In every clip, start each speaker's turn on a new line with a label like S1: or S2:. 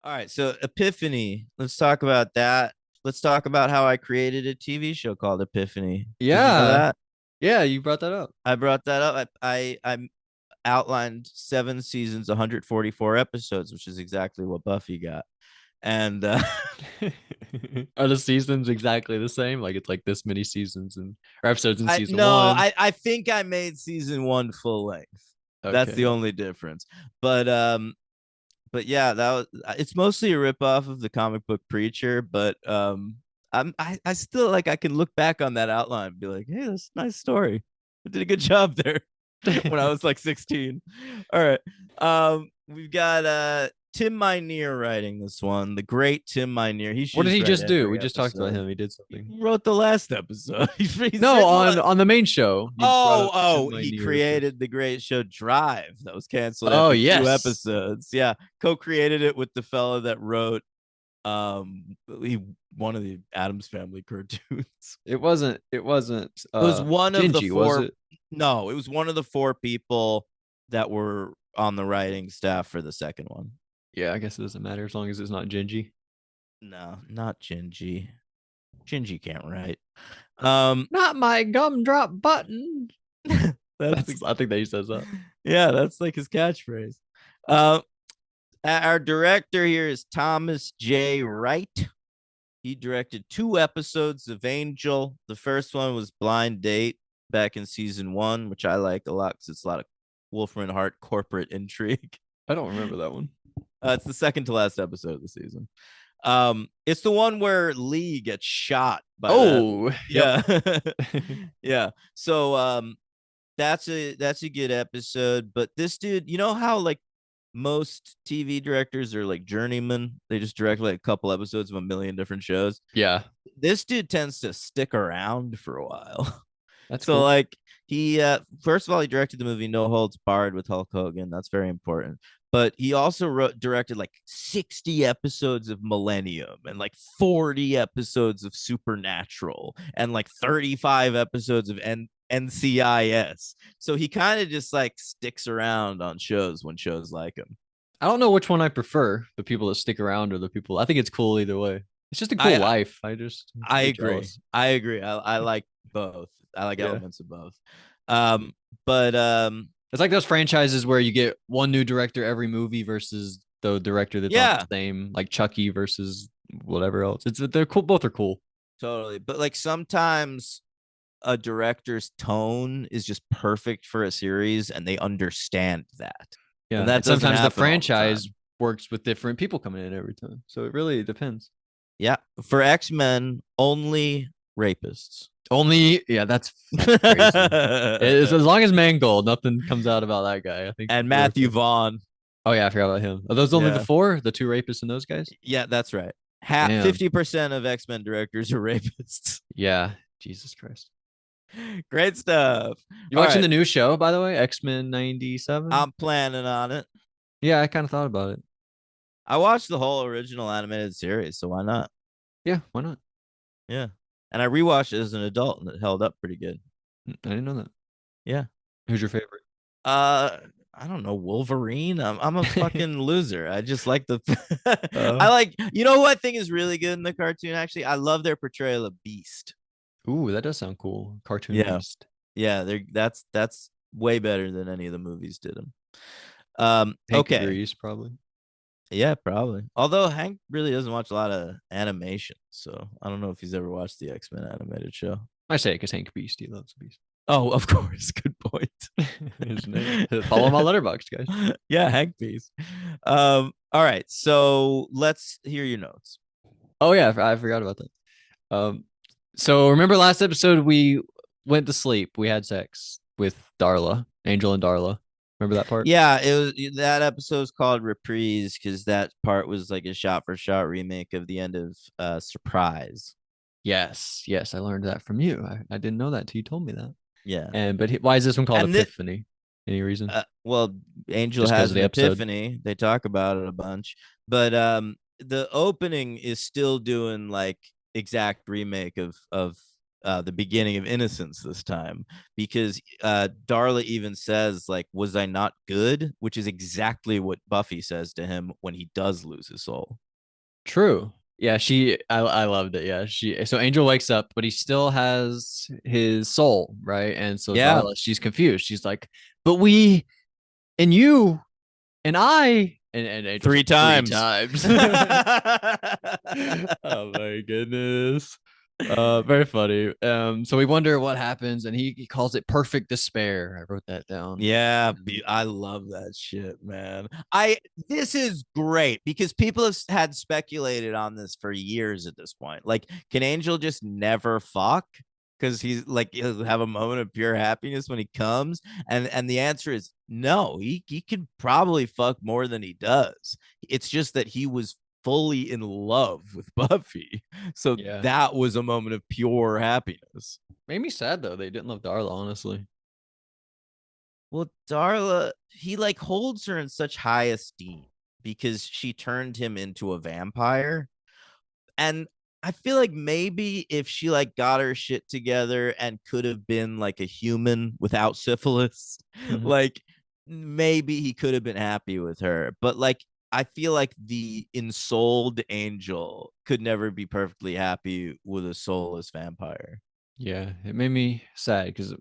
S1: All right, so Epiphany. Let's talk about that. Let's talk about how I created a TV show called Epiphany. Did you know
S2: Yeah.
S1: that?
S2: Yeah, you brought that up.
S1: I brought that up. I outlined 7 seasons, 144 episodes, which is exactly what Buffy got. And
S2: Are the seasons exactly the same? Like it's like this many seasons and or episodes in
S1: I
S2: season
S1: no,
S2: one.
S1: I think I made season one full length. That's the
S2: Okay.
S1: only difference. But um, but yeah, that was it's mostly a ripoff of the comic book Preacher, but I still like I can look back on that outline and be like, hey, that's a nice story. I did a good job there when I was like 16. All right. We've got Tim Minear writing this one, the great Tim Minear. He
S2: What
S1: should
S2: did
S1: just
S2: he
S1: write
S2: just do? We
S1: every
S2: just talked about
S1: episode.
S2: him. He did
S1: He
S2: something.
S1: wrote the last episode. He's
S2: No,
S1: written
S2: on the main show. You brought up Tim
S1: he
S2: Minear first.
S1: created the great show Drive that was canceled
S2: Oh
S1: after two
S2: yes.
S1: episodes. Yeah, co-created it with the fella that wrote he one of the Adams Family cartoons.
S2: It wasn't
S1: It was one of the
S2: Gingy, was
S1: four.
S2: it?
S1: No, it was one of the four people that were on the writing staff for the second one.
S2: Yeah, I guess it doesn't matter as long as it's not Gingy.
S1: No, not Gingy. Gingy can't write. Um,
S2: Not my gumdrop button.
S1: that's
S2: That's I think that he says that.
S1: yeah, that's like his catchphrase. Um, our director here is Thomas J. Wright. He directed 2 episodes of Angel. The first one was Blind Date back in season one, which I like a lot because it's a lot of Wolfram Hart corporate intrigue.
S2: I don't remember that one.
S1: It's the second to last episode of the season. It's the one where Lee gets shot by that.
S2: Oh, yep.
S1: Yeah, yeah. So that's a good episode. But this dude, you know how like most TV directors are like journeymen. They just direct like a couple episodes of a million different shows.
S2: Yeah,
S1: This dude tends to stick around for a while.
S2: that's
S1: So
S2: cool.
S1: like he first of all he directed the movie No Holds Barred with Hulk Hogan. That's very important. But he also directed like 60 episodes of Millennium and like 40 episodes of Supernatural and like 35 episodes of NCIS. So he kind of just like sticks around on shows when shows like him.
S2: I don't know which one I prefer, the people that stick around or the people. I think it's cool either way. It's just a cool
S1: I
S2: life. I
S1: I
S2: get
S1: agree.
S2: jealous.
S1: I agree. I like both. I like
S2: Yeah.
S1: elements of both. But
S2: It's like those franchises where you get one new director every movie versus the director that's on the
S1: yeah,
S2: same, like Chucky versus whatever else. It's they're cool. Both are cool.
S1: totally. But like sometimes a director's tone is just perfect for a series and they understand that. And
S2: Yeah.
S1: that
S2: And
S1: doesn't
S2: sometimes the
S1: happen all the
S2: franchise
S1: time.
S2: works with different people coming in every time. So it really depends.
S1: Yeah. For X-Men, only rapists.
S2: Only, yeah, that's crazy. It's, as long as Mangold, nothing comes out about that guy. I think
S1: And
S2: we're
S1: Matthew
S2: okay.
S1: Vaughn.
S2: Oh yeah, I forgot about him. Are those only the
S1: Yeah.
S2: four? The two rapists and those guys?
S1: Yeah, that's right. Half
S2: Damn.
S1: 50% of X-Men directors are rapists.
S2: Yeah. Jesus Christ.
S1: Great stuff.
S2: You
S1: All
S2: watching
S1: right.
S2: the new show, by the way? X-Men 97?
S1: I'm planning on it.
S2: Yeah, I kind of thought about it.
S1: I watched the whole original animated series, so why not?
S2: Yeah, why not?
S1: Yeah. And I rewatched it as an adult and it held up pretty good.
S2: I didn't know that.
S1: Yeah.
S2: Who's your favorite?
S1: Uh I don't know, Wolverine. I'm a fucking loser. I just like the
S2: uh,
S1: I like you know who I think is really good in the cartoon actually? I love their portrayal of Beast.
S2: ooh, that does sound cool. Cartoon
S1: Yeah.
S2: Beast.
S1: Yeah, they're that's way better than any of the movies did them.
S2: Hank
S1: Okay.
S2: agrees, probably.
S1: Yeah, probably. Although Hank really doesn't watch a lot of animation, so I don't know if he's ever watched the X-Men animated show.
S2: I say it because Hank Beast. He loves Beast.
S1: Oh, of course. Good point.
S2: His name. Follow him on Letterboxd, guys.
S1: Yeah, Hank Beast. All right. So let's hear your notes.
S2: Oh yeah, I forgot about that. Um, so remember last episode we went to sleep. We had sex with Darla, Angel and Darla. Remember that part?
S1: Yeah, it was that episode's called Reprise because that part was like a shot for shot remake of the end of Surprise.
S2: Yes, yes, I learned that from you. I didn't know that till you told me that.
S1: Yeah.
S2: And but why is this one called
S1: And this,
S2: Epiphany? Any reason?
S1: well, Angel
S2: Just because
S1: has
S2: of
S1: an
S2: the episode?
S1: epiphany. They talk about it a bunch, but the opening is still doing like exact remake of the beginning of innocence this time, because Darla even says like, "Was I not good?" Which is exactly what Buffy says to him when he does lose his soul.
S2: True. Yeah, I loved it. Yeah, so Angel wakes up, but he still has his soul, right? And so
S1: Yeah,
S2: Darla, she's confused. She's like, "But we and you and I and Angel's
S1: three
S2: like three
S1: times.
S2: times." Oh my goodness. Very funny. So we wonder what happens, and he calls it perfect despair. I wrote that down.
S1: Yeah, I love that shit, man. I This is great because people have had speculated on this for years at this point. Like, can Angel just never fuck? Because he's like he'll have a moment of pure happiness when he comes, and the answer is no. He could probably fuck more than he does. It's just that he was fully in love with Buffy, so
S2: Yeah.
S1: that was a moment of pure happiness.
S2: Made me sad though. They didn't love Darla, honestly.
S1: Well, Darla, he like holds her in such high esteem because she turned him into a vampire. And I feel like maybe if she like got her shit together and could have been like a human without syphilis, like maybe he could have been happy with her. But like I feel like the ensouled angel could never be perfectly happy with a soulless vampire.
S2: Yeah, it made me sad because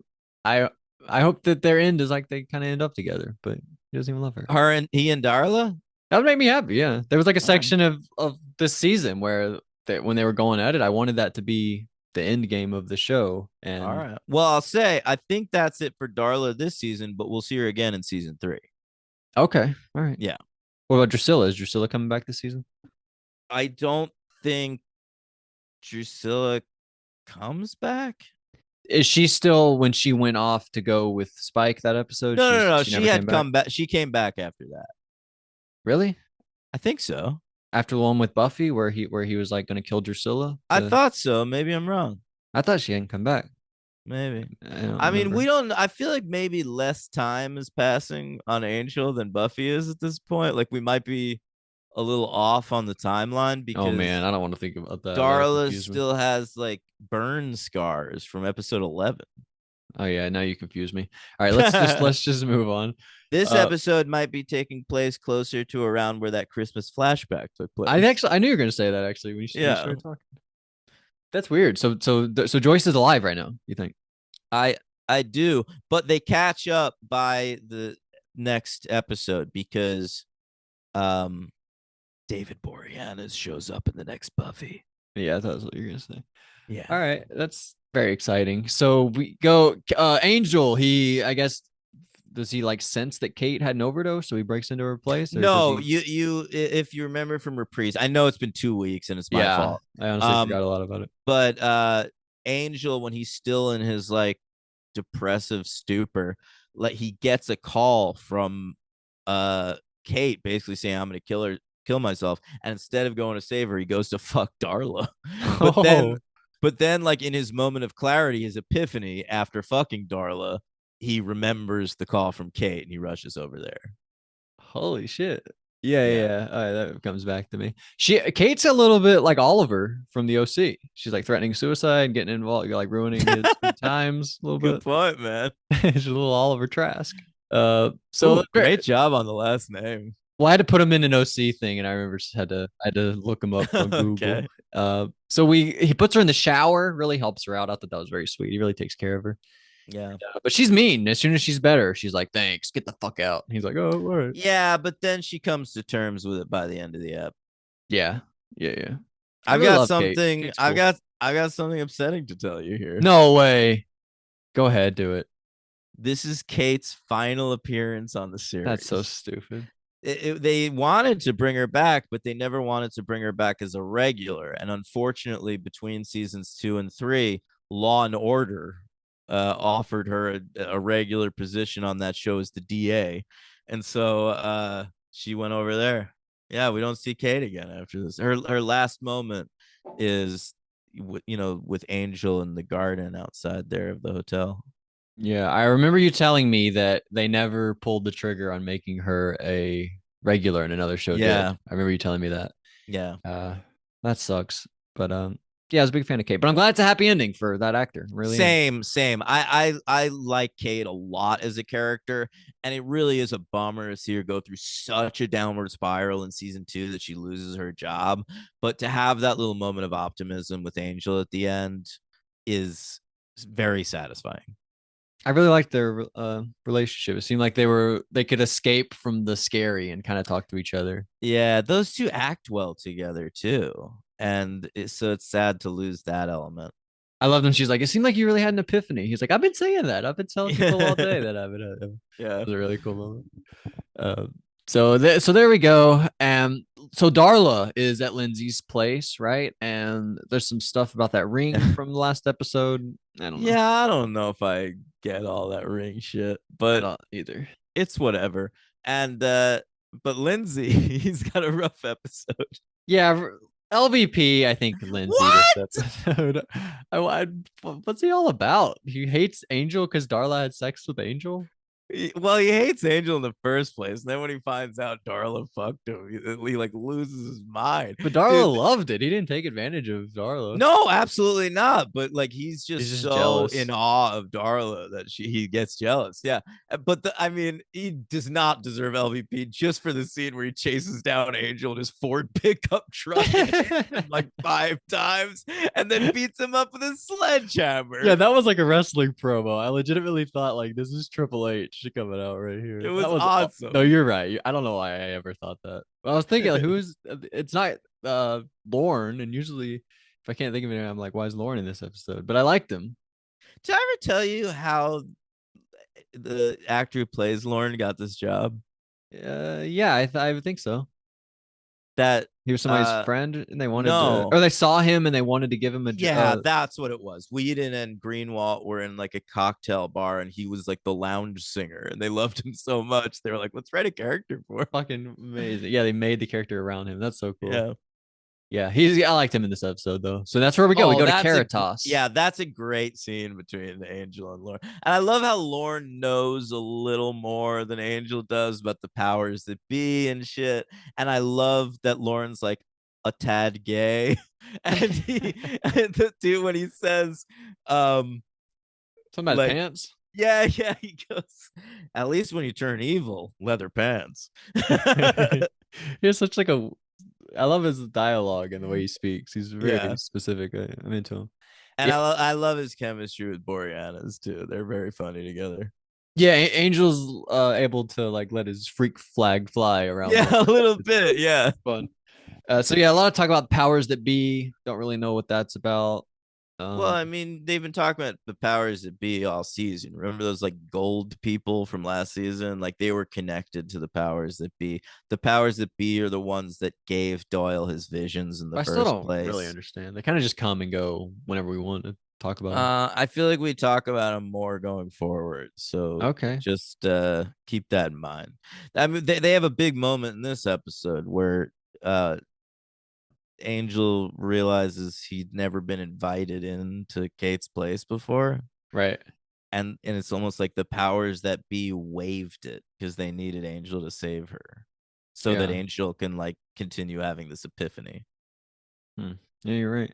S2: I I hope that their end is like they kind of end up together, but he doesn't even love her.
S1: Her and he and Darla?
S2: That would make me happy. Yeah, there was like a
S1: All right.
S2: section of this season where when they were going at it, I wanted that to be the end game of the show.
S1: All
S2: And
S1: right. Well, I'll say I think that's it for Darla this season, but we'll see her again in season 3.
S2: okay, all right.
S1: Yeah.
S2: What about Drusilla? Is Drusilla coming back this season?
S1: I don't think Drusilla comes back.
S2: Is she still when she went off to go with Spike that episode?
S1: No, no, no.
S2: She
S1: She
S2: never came
S1: had
S2: back.
S1: come back. She came back after that.
S2: Really?
S1: I think so.
S2: After the one with Buffy, where he was like going to kill Drusilla?
S1: I thought so. Maybe I'm wrong.
S2: I thought she hadn't come back.
S1: Maybe.
S2: I don't
S1: I mean, we
S2: remember.
S1: don't. I feel like maybe less time is passing on Angel than Buffy is at this point. Like, we might be a little off on the timeline
S2: Oh man,
S1: because
S2: I don't want to think about that. That'll
S1: Darla
S2: confuse me.
S1: still has like burn scars from episode 11.
S2: Oh yeah, now you confuse me. All right, let's just move on.
S1: This
S2: Uh,
S1: episode might be taking place closer to around where that Christmas flashback took place.
S2: I knew you were gonna say that actually when you
S1: Yeah,
S2: started talking. That's weird. So Joyce is alive right now. You think?
S1: I I do, but they catch up by the next episode because um David Boreanaz shows up in the next Buffy.
S2: Yeah, I thought that's what you were gonna say.
S1: Yeah.
S2: All right, that's very exciting. So we go. Angel. He, I guess, does he like sense that Kate had an overdose, so he breaks into her place, or does
S1: No,
S2: he?
S1: if you remember from Reprise, I know it's been 2 weeks and it's my
S2: Yeah,
S1: fault.
S2: I honestly
S1: Um,
S2: forgot a lot about it.
S1: but Angel, when he's still in his like depressive stupor, like he gets a call from uh Kate basically saying I'm gonna kill myself, and instead of going to save her, he goes to fuck Darla. but then
S2: Oh,
S1: but then like in his moment of clarity, his epiphany after fucking Darla, he remembers the call from Kate and he rushes over there.
S2: holy shit. Yeah, yeah,
S1: Yeah.
S2: yeah. All right, that comes back to me. Kate's a little bit like Oliver from the OC. She's like threatening suicide, getting involved, like ruining his good times a little
S1: Good
S2: bit.
S1: point, man.
S2: She's a little Oliver Trask. So
S1: Ooh, great job on the last name.
S2: well, I had to put him in an OC thing, and I remember just I had to look him up on Google.
S1: Okay.
S2: So he puts her in the shower, really helps her out. I thought that was very sweet. He really takes care of her.
S1: Yeah.
S2: But she's mean. As soon as she's better, she's like, "Thanks, get the fuck out." He's like, "Oh, all right."
S1: Yeah, but then she comes to terms with it by the end of the ep.
S2: Yeah, yeah, yeah. I really love Kate. Kate's cool.
S1: I've got something upsetting to tell you here.
S2: No way. Go ahead, do it.
S1: This is Kate's final appearance on the
S2: That's so
S1: series.
S2: stupid.
S1: They wanted to bring her back, but they never wanted to bring her back as a regular. And unfortunately, between seasons 2 and 3, Law and Order offered her a regular position on that show as the DA, and so she went over there. Yeah, we don't see Kate again after this. Her last moment is, with Angel in the garden outside there of the hotel.
S2: Yeah, I remember you telling me that they never pulled the trigger on making her a regular and another show did.
S1: Yeah,
S2: I remember you telling me that.
S1: yeah.
S2: Uh, that sucks. But Yeah, I was a big fan of Kate, but I'm glad it's a happy ending for that actor. Really am.
S1: Same. I like Kate a lot as a character, and it really is a bummer to see her go through such a downward spiral in season 2 that she loses her job. But to have that little moment of optimism with Angel at the end is very satisfying.
S2: I really liked their relationship. It seemed like they could escape from the scary and kind of talk to each other.
S1: Yeah, those two act well together too, and so it's sad to lose that element.
S2: I loved when she's like, "It seemed like you really had an epiphany." He's like, "I've been saying that. I've been telling people all day that I've been."
S1: Yeah.
S2: It was a really cool moment. Uh, so there we go. So Darla is at Lindsay's place, right? And there's some stuff about that ring from the last episode. I don't know.
S1: Yeah, I don't know if I get all that ring shit,
S2: I
S1: but
S2: don't either.
S1: it's whatever. And but Lindsay, he's got a rough episode.
S2: Yeah, LVP. I think Lindsay this
S1: What?
S2: episode. What's he all about? He hates Angel because Darla had sex with Angel.
S1: Well, he hates Angel in the first place. And then when he finds out Darla fucked him, he like loses his mind.
S2: But Darla
S1: Dude,
S2: loved it. He didn't take advantage of Darla.
S1: no, absolutely not. But like he's
S2: He's
S1: just
S2: just
S1: so in
S2: jealous.
S1: awe of Darla that he gets jealous. Yeah. But I mean, he does not deserve LVP just for the scene where he chases down Angel in his Ford pickup truck and hits him like 5 times and then beats him up with a
S2: Yeah,
S1: sledgehammer.
S2: that was like a wrestling promo. I legitimately thought like this is Triple H coming out right
S1: It
S2: here. That
S1: was
S2: was no,
S1: awesome.
S2: you're right. I don't know why I ever thought that. I was thinking like who's it's not Lorne, and usually if I can't think of it, I'm like, why is Lorne in this episode? But I liked him.
S1: Did I ever tell you how the actor who plays Lauren got this job?
S2: Yeah, I would think so.
S1: That
S2: He was somebody's
S1: uh
S2: friend, and they wanted to, or
S1: no.
S2: they saw him and they wanted to give him a.
S1: Yeah, that's what it was. Whedon and Greenwalt were in like a cocktail bar and he was like the lounge singer and they loved him so much. They were like, let's write a character for him.
S2: Fucking amazing. Yeah, they made the character around him. That's so cool.
S1: Yeah.
S2: Yeah, I liked him in this episode though. So that's where we go. We
S1: Oh,
S2: go to Caritas.
S1: that's a great scene between Angel and Lauren. And I love how Lauren knows a little more than Angel does about the powers that be and shit. And I love that Lauren's like a tad gay. And and the dude when he says,
S2: Something about his
S1: like,
S2: pants.
S1: yeah, he goes, at least when you turn evil, leather pants.
S2: He has such like a. I love his dialogue and the way he speaks. He's very
S1: Yeah.
S2: specific. I'm into him.
S1: And
S2: Yeah,
S1: I love his chemistry with Boreanaz too. They're very funny together.
S2: yeah. Angel's able to like let his freak flag fly around.
S1: Yeah, a little
S2: It's
S1: bit. Yeah.
S2: fun. So yeah, a lot of talk about powers that be. Don't really know what that's about.
S1: Well,
S2: Um,
S1: I mean, they've been talking about the powers that be all season. Remember those like gold people from last season? Like they were connected to the powers that be. The powers that be are the ones that gave Doyle his visions in the
S2: I still
S1: first
S2: don't really
S1: place.
S2: understand. They kind of just come and go whenever we want to talk about them.
S1: I feel like we talk about them more going forward. So
S2: Okay.
S1: just keep that in mind. I mean, they have a big moment in this episode where uh Angel realizes he'd never been invited into Kate's place before.
S2: Right.
S1: And it's almost like the powers that be waived it because they needed Angel to save her. So that
S2: Yeah.
S1: Angel can like continue having this epiphany.
S2: Hmm. Yeah, you're right.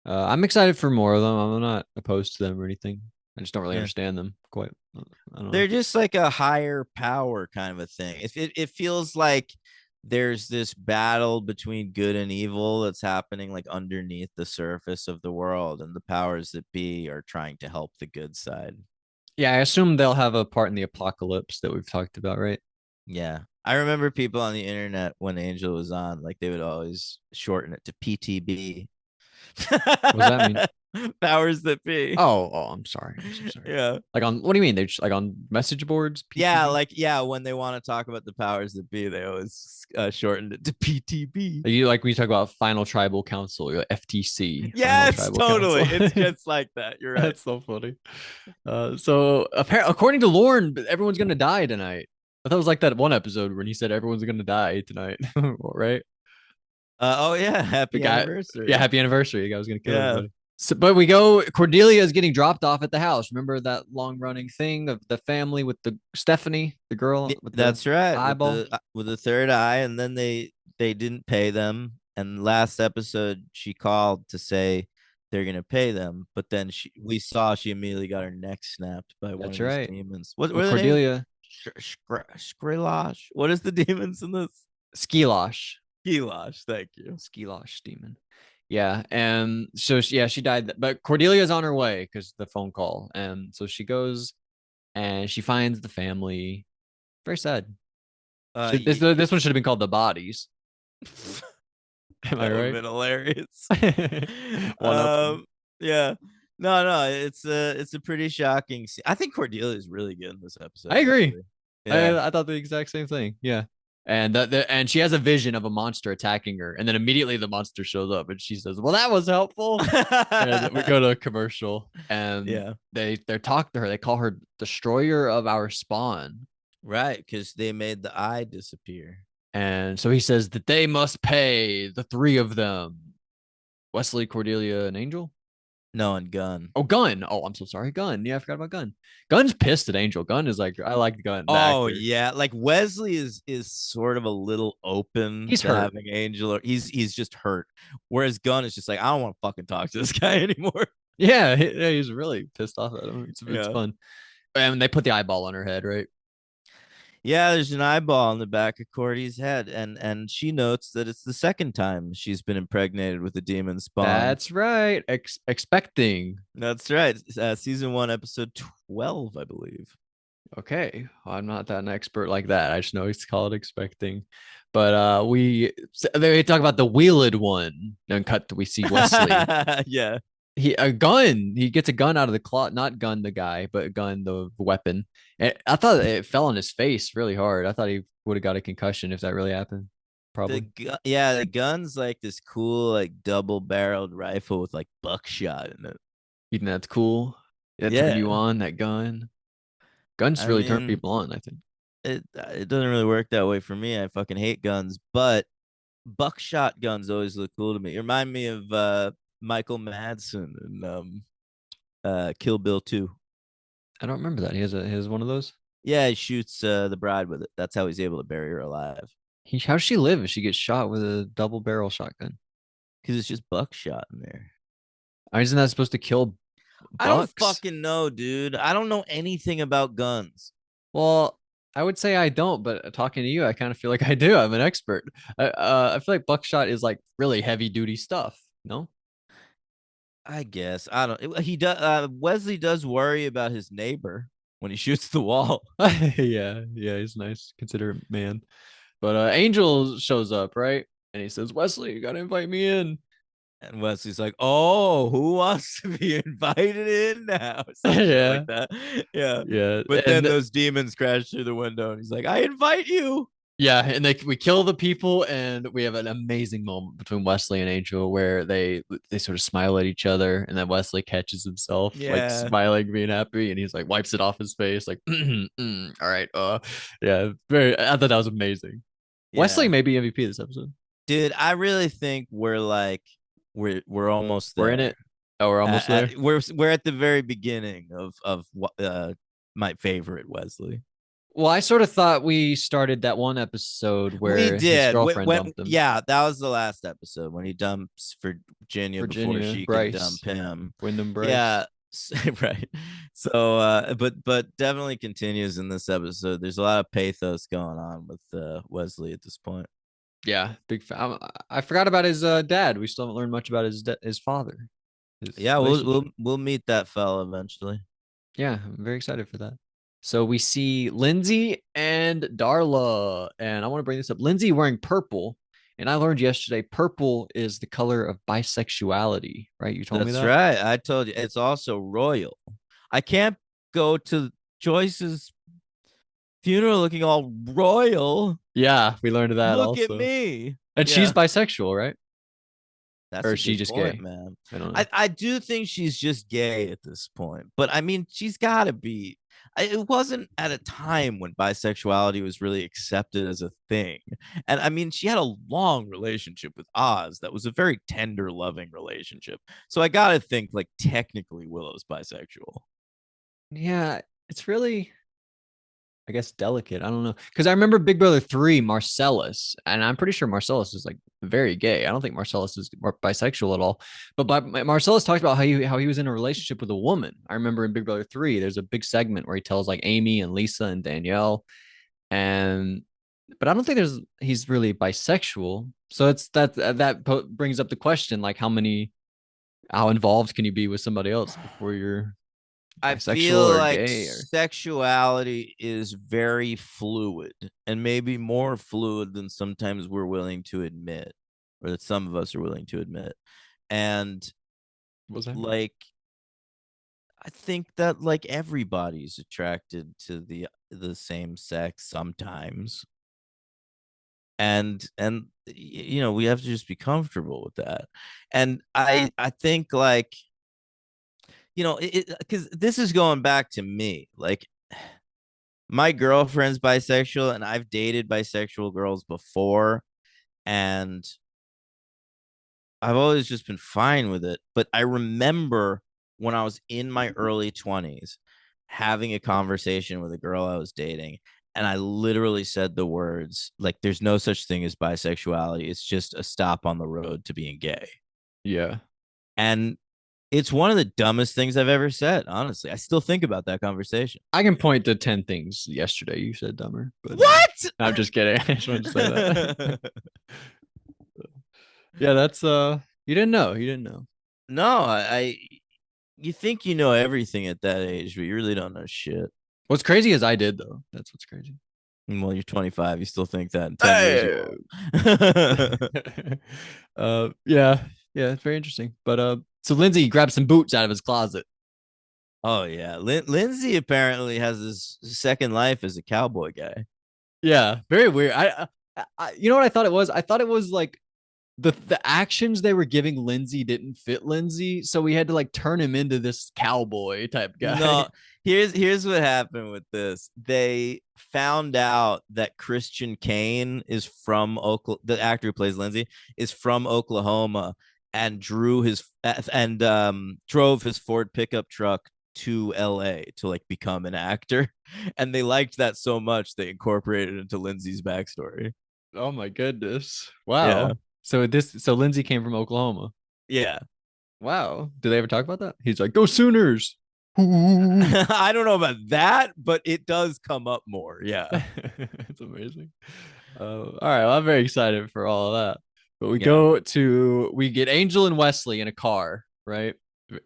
S2: I'm excited for more of them. I'm not opposed to them or anything. I just don't really
S1: Yeah.
S2: understand them quite. I don't know.
S1: They're just like a higher power kind of a thing. If it feels like there's this battle between good and evil that's happening like underneath the surface of the world, and the powers that be are trying to help the good side.
S2: Yeah, I assume they'll have a part in the apocalypse that we've talked about, right?
S1: Yeah. I remember people on the internet when Angel was on, like they would always shorten it to PTB.
S2: What does that mean?
S1: Powers that be.
S2: I'm sorry. I'm so sorry.
S1: Yeah.
S2: Like on what do you mean? They're just like on message boards,
S1: Yeah,
S2: PTB?
S1: when they want to talk about the powers that be, they always shortened it to PTB.
S2: You like when you talk about Final Tribal Council, your FTC, Final
S1: Yes,
S2: Tribal
S1: totally.
S2: Council.
S1: It's just like that. You're right.
S2: That's so funny. So apparently, according to Lorne, everyone's gonna die tonight. I thought it was like that one episode when he said everyone's gonna die tonight, right?
S1: Oh yeah,
S2: The
S1: happy
S2: guy, yeah,
S1: anniversary.
S2: happy anniversary. The guy was gonna kill
S1: Yeah.
S2: everybody. So, but we go. Cordelia is getting dropped off at the house. Remember that long running thing of the family with the Stephanie, the girl with the
S1: That's right.
S2: eyeball.
S1: With the third eye, and then they didn't pay them. And last episode, she called to say they're gonna pay them. But then we saw she immediately got her neck snapped by one
S2: That's
S1: of these
S2: right.
S1: demons. What
S2: Well,
S1: are the names?
S2: Cordelia,
S1: Skrillash. What is the demons in this?
S2: Skilosh,
S1: Gilash. Thank you.
S2: Skilosh demon. Yeah, and so yeah, she died. But Cordelia's on her way because the phone call, and so she goes and she finds the family. Very sad.
S1: Uh,
S2: This one should have been called The Bodies. Am I
S1: that would have
S2: right?
S1: been hilarious.
S2: One up them.
S1: um, yeah. No, it's a pretty shocking scene. I think Cordelia is really good in this
S2: I
S1: episode,
S2: agree.
S1: actually. Yeah.
S2: I thought the exact same thing. Yeah. And and she has a vision of a monster attacking her, and then immediately the monster shows up, and she says, "Well, that was helpful." And we go to a commercial, and
S1: Yeah.
S2: they're talking to her. They call her destroyer of our spawn,
S1: Right, because they made the eye disappear.
S2: and so he says that they must pay the three of them: Wesley, Cordelia, and Angel.
S1: No, and Gun.
S2: Oh, Gunn. Oh, I'm so sorry, Gunn. Yeah, I forgot about Gunn. Gunn's pissed at Angel. Gunn is like, I like Gunn, the
S1: Oh
S2: actor.
S1: yeah, like Wesley is sort of a little open
S2: He's
S1: to
S2: hurt.
S1: having Angel, or he's just hurt. Whereas Gunn is just like, I don't want to fucking talk to this guy anymore.
S2: Yeah, he's really pissed off at him. It's
S1: Yeah.
S2: fun. And they put the eyeball on her head, right?
S1: Yeah, there's an eyeball on the back of Cordy's head, and she notes that it's the second time she's been impregnated with a demon spawn.
S2: That's right. Expecting.
S1: That's right. Season 1, episode 12, I believe.
S2: Okay, well, I'm not that an expert like that. I just know it's called expecting. But they talk about the wheeled one. Then cut. We see Wesley.
S1: Yeah.
S2: He a gun. He gets a gun out of the cloth. Not gun the guy, but gun the weapon. And I thought it fell on his face really hard. I thought he would have got a concussion if that really happened. Probably.
S1: Yeah, the gun's like this cool, like double-barreled rifle with like buckshot in it.
S2: You think that's cool? That turned you
S1: Yeah.
S2: on, that gun. Guns
S1: I
S2: really turn
S1: mean,
S2: people on, I think.
S1: it doesn't really work that way for me. I fucking hate guns, but buckshot guns always look cool to me. You remind me of Michael Madsen and Kill Bill 2.
S2: I don't remember that. He has one of those.
S1: Yeah, he shoots the bride with it. That's how he's able to bury her alive.
S2: How does she live if she gets shot with a double barrel shotgun?
S1: Because it's just buckshot in there.
S2: Isn't that supposed to kill
S1: I don't
S2: bucks?
S1: fucking know, dude. I don't know anything about guns.
S2: Well, I would say I don't, but talking to you, I kind of feel like I do. I'm an expert. I feel like buckshot is like really heavy duty stuff. No?
S1: I guess I don't. He does. Wesley does worry about his neighbor when he shoots the wall.
S2: Yeah, yeah, he's a nice, considerate man. But Angel shows up, right? And he says, Wesley, you gotta invite me in.
S1: And Wesley's like, "Oh, who wants to be invited in now?" Some shit like
S2: Yeah,
S1: that. Yeah.
S2: yeah,
S1: But then those demons crash through the window, and he's like, "I invite you."
S2: yeah, and we kill the people, and we have an amazing moment between Wesley and Angel where they sort of smile at each other, and then Wesley catches himself like
S1: Yeah.
S2: smiling, being happy, and he's like wipes it off his face, like, all right, yeah, very. I thought that was amazing. Wesley
S1: Yeah.
S2: may be MVP this episode.
S1: Dude, I really think we're like we're almost
S2: We're in
S1: there.
S2: it. Oh, we're almost there.
S1: We're at the very beginning of my favorite Wesley.
S2: Well, I sort of thought we started that one episode
S1: We
S2: where his
S1: did.
S2: girlfriend dumped him.
S1: Yeah, that was the last episode when he dumps Virginia before
S2: Virginia,
S1: she can
S2: Bryce,
S1: dump him.
S2: Wyndham Bryce.
S1: Yeah, right. So, but definitely continues in this episode. There's a lot of pathos going on with Wesley at this point.
S2: Yeah, big fan. I forgot about his dad. We still haven't learned much about his father, his
S1: Yeah,
S2: relationship.
S1: we'll meet that fella eventually.
S2: Yeah, I'm very excited for that. So we see Lindsay and Darla, and I want to bring this up. Lindsay wearing purple, and I learned yesterday purple is the color of bisexuality. Right? You told me
S1: That's
S2: that.
S1: right. I told you it's also royal. I can't go to Joyce's funeral looking all royal.
S2: Yeah, we learned that
S1: Look at
S2: also.
S1: me.
S2: And she's
S1: Yeah.
S2: bisexual, right?
S1: That's
S2: Or
S1: a
S2: is she
S1: good
S2: just
S1: point,
S2: gay?
S1: man.
S2: I don't know.
S1: I do think she's just gay at this point, but I mean, she's got to be. It wasn't at a time when bisexuality was really accepted as a thing. And I mean, she had a long relationship with Oz that was a very tender, loving relationship. So I got to think, like, technically Willow's bisexual.
S2: Yeah, it's really I guess delicate. I don't know. Because I remember Big Brother 3, Marcellus, and I'm pretty sure Marcellus is like very gay. I don't think Marcellus is bisexual at all. But Marcellus talked about how he was in a relationship with a woman. I remember in Big Brother 3, there's a big segment where he tells like Amy and Lisa and Danielle. And but I don't think he's really bisexual. So it's that brings up the question, like how involved can you be with somebody else before you're
S1: I
S2: bisexual
S1: feel
S2: or
S1: like
S2: gay or
S1: sexuality is very fluid and maybe more fluid than sometimes we're willing to admit, or that some of us are willing to admit. And
S2: what was that?
S1: like, I think that like everybody's attracted to the same sex sometimes. And you know, we have to just be comfortable with that. And I think like, you know, because this is going back to me. Like, my girlfriend's bisexual, and I've dated bisexual girls before, and I've always just been fine with it. But I remember when I was in my early 20s having a conversation with a girl I was dating, and I literally said the words like, there's no such thing as bisexuality. It's just a stop on the road to being gay.
S2: Yeah.
S1: And it's one of the dumbest things I've ever said, honestly. I still think about that conversation.
S2: I can point to 10 things yesterday you said dumber, but
S1: What?
S2: I'm just kidding. I just wanted to say that. Yeah, that's you didn't know. You didn't know.
S1: No, you think you know everything at that age, but you really don't know shit.
S2: What's crazy is I did though. That's what's crazy.
S1: Well, you're 25, you still think that in 10 years you
S2: Hey.
S1: won't.
S2: Yeah. Yeah, it's very interesting. But so Lindsay grabbed some boots out of his closet.
S1: Oh yeah, Lindsay apparently has this second life as a cowboy guy.
S2: Yeah, very weird. You know what I thought it was? I thought it was like the actions they were giving Lindsay didn't fit Lindsay, so we had to like turn him into this cowboy type guy.
S1: No, here's what happened with this. They found out that Christian Kane is from Oklahoma. The actor who plays Lindsay is from Oklahoma, and drove his Ford pickup truck to LA to like become an actor. And they liked that so much they incorporated it into Lindsay's backstory.
S2: Oh my goodness.
S1: Yeah.
S2: Wow. So Lindsay came from Oklahoma.
S1: Yeah.
S2: Wow. Did they ever talk about that? He's like, go Sooners. Ooh.
S1: I don't know about that, but it does come up more. Yeah.
S2: It's amazing. All right. Well, I'm very excited for all of that. But
S1: Yeah.
S2: we get Angel and Wesley in a car, right?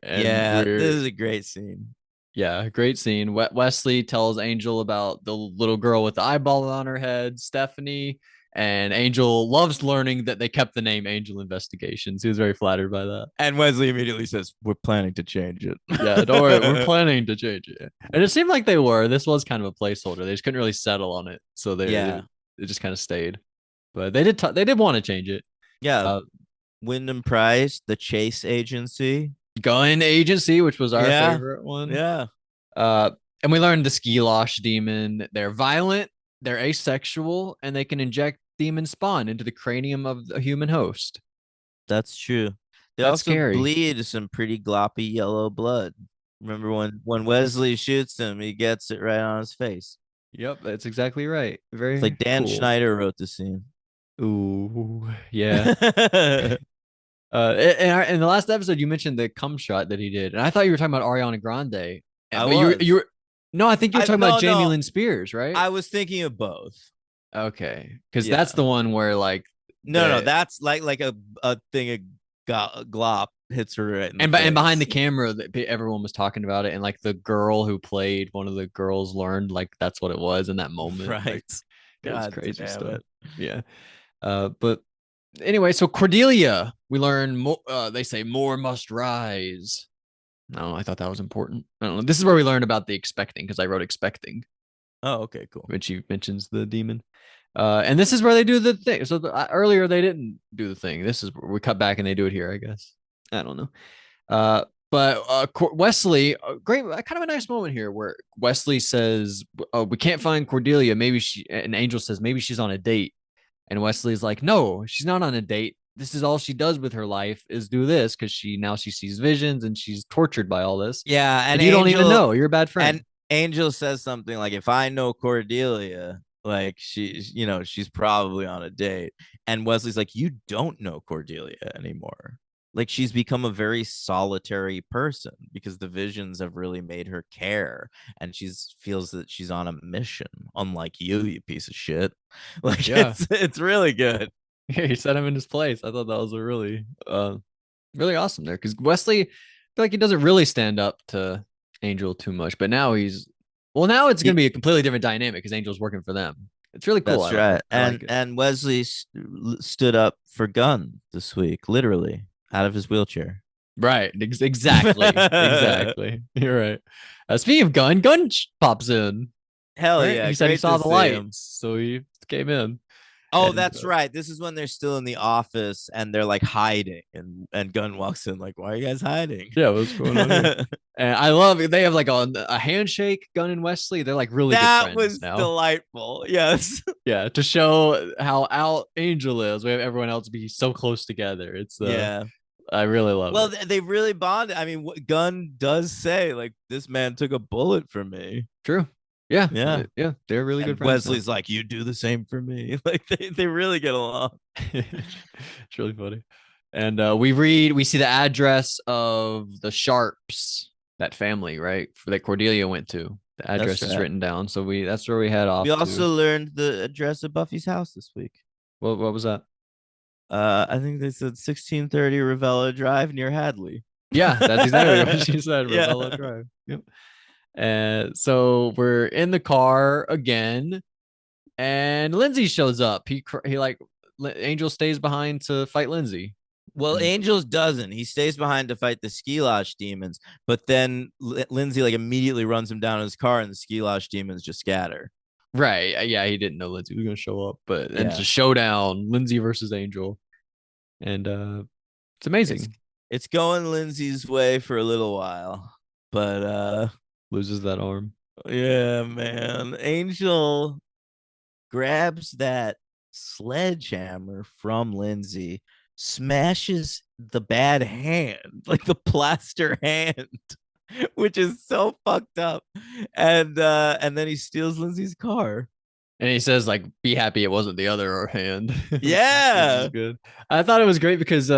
S2: And
S1: Yeah. This
S2: we're,
S1: is a great scene.
S2: yeah, great scene. Wesley tells Angel about the little girl with the eyeball on her head, Stephanie. And Angel loves learning that they kept the name Angel Investigations. He was very flattered by that.
S1: And Wesley immediately says, "We're planning to change it."
S2: Yeah, don't worry. We're planning to change it. And it seemed like they were. This was kind of a placeholder. They just couldn't really settle on it. So
S1: Yeah.
S2: it just kind of stayed. But they did want to change it.
S1: Yeah.
S2: Uh,
S1: Wyndham Price, the Chase Agency.
S2: Gun Agency, which was our
S1: Yeah.
S2: favorite one.
S1: Yeah.
S2: Uh, and we learned the Skilosh demon. They're violent, they're asexual, and they can inject demon spawn into the cranium of a human host.
S1: That's true. They
S2: That's
S1: also
S2: scary.
S1: bleed some pretty gloppy yellow blood. Remember when Wesley shoots him, he gets it right on his face.
S2: Yep, that's exactly right.
S1: It's
S2: Very
S1: like Dan
S2: cool.
S1: Schneider wrote the scene.
S2: Ooh, yeah. In the last episode, you mentioned the cum shot that he did, and I thought you were talking about Ariana Grande.
S1: I
S2: But you
S1: was.
S2: were no, I think you were
S1: I
S2: talking about
S1: no
S2: Jamie
S1: no.
S2: Lynn Spears, right?
S1: I was thinking of both.
S2: Okay, because that's
S1: Yeah.
S2: the one where like
S1: No,
S2: the
S1: that's like a thing of glop hits her right in the
S2: and behind the
S1: face.
S2: camera, that everyone was talking about it, and like the girl who played one of the girls learned like that's what it was in that moment.
S1: Right.
S2: Like it was
S1: God
S2: crazy
S1: damn
S2: stuff.
S1: it.
S2: Yeah. But anyway, so Cordelia, we learn more. They say more must rise. No, I thought that was important. I don't know. This is where we learned about the expecting because I wrote expecting
S1: Oh, okay, cool.
S2: when she mentions the demon. And this is where they do the thing. So earlier they didn't do the thing. This is where we cut back and they do it here, I guess. I don't know. But Wesley, great, kind of a nice moment here where Wesley says, "Oh, we can't find Cordelia. Maybe she." And Angel says, "Maybe she's on a date." And Wesley's like, "No, she's not on a date. This is all she does with her life is do this because she sees visions and she's tortured by all this.
S1: Yeah,
S2: And you don't even know. You're a bad
S1: and
S2: friend."
S1: Angel says something like, "If I know Cordelia, like she's probably on a date." And Wesley's like, "You don't know Cordelia anymore. Like she's become a very solitary person because the visions have really made her care, and she's feels that she's on a mission, unlike you piece of shit." Like
S2: Yeah.
S1: it's really good.
S2: Yeah, he set him in his place. I thought that was a really awesome there because Wesley, I feel like he doesn't really stand up to Angel too much, but now now it's gonna be a completely different dynamic because Angel's working for them. It's really cool.
S1: That's right.
S2: I like
S1: And
S2: it.
S1: and Wesley stood up for Gunn this week, literally out of his wheelchair.
S2: Right. Exactly. You're right. Speaking of Gunn pops in.
S1: Hell
S2: Right.
S1: yeah,
S2: He said he
S1: great
S2: saw
S1: to
S2: the
S1: see him.
S2: lights, so he came in.
S1: Oh,
S2: And
S1: that's right. This is when they're still in the office and they're like hiding, and Gunn walks in like, "Why are you guys hiding?"
S2: yeah, what's going on here? And I love it. They have like a handshake, Gunn and Wesley. They're like really good
S1: That
S2: friends
S1: was
S2: now.
S1: delightful. Yes.
S2: Yeah, to show how out Angel is. We have everyone else be so close together. It's
S1: Yeah.
S2: I really love
S1: Well,
S2: it.
S1: they really bonded. I mean, Gunn does say like, "This man took a bullet for me."
S2: True. Yeah,
S1: Yeah.
S2: yeah, they're really good
S1: And
S2: friends now.
S1: Wesley's like, "You do the same for me." Like they really get along.
S2: It's really funny. And we see the address of the Sharps, that family, right? That Cordelia went to. The
S1: That's
S2: address is
S1: right.
S2: written down. So that's where we head
S1: We
S2: off to.
S1: also learned the address of Buffy's house this week.
S2: What was that?
S1: I think they said 1630 Ravella Drive near Hadley.
S2: Yeah, that's exactly what she said,
S1: Yeah.
S2: Ravello Drive. Yep. And so we're in the car again, and Lindsay shows up. He like Angel stays behind to fight Lindsay.
S1: Well,
S2: And
S1: Angels doesn't. He stays behind to fight the Skilosh demons, but then Lindsay like immediately runs him down in his car, and the Skilosh demons just scatter.
S2: right, yeah, he didn't know Lindsay was gonna show up, but and it's a
S1: Yeah,
S2: showdown, Lindsay versus Angel, and it's
S1: it's
S2: amazing.
S1: it's going Lindsay's way for a little while, but
S2: Loses that arm.
S1: yeah, man, Angel grabs that sledgehammer from Lindsay, smashes the bad hand, like the plaster hand, which is so fucked up. And then he steals Lindsay's car.
S2: And he says like, "Be happy it wasn't the other hand," which is
S1: Yeah.
S2: good. I thought it was great because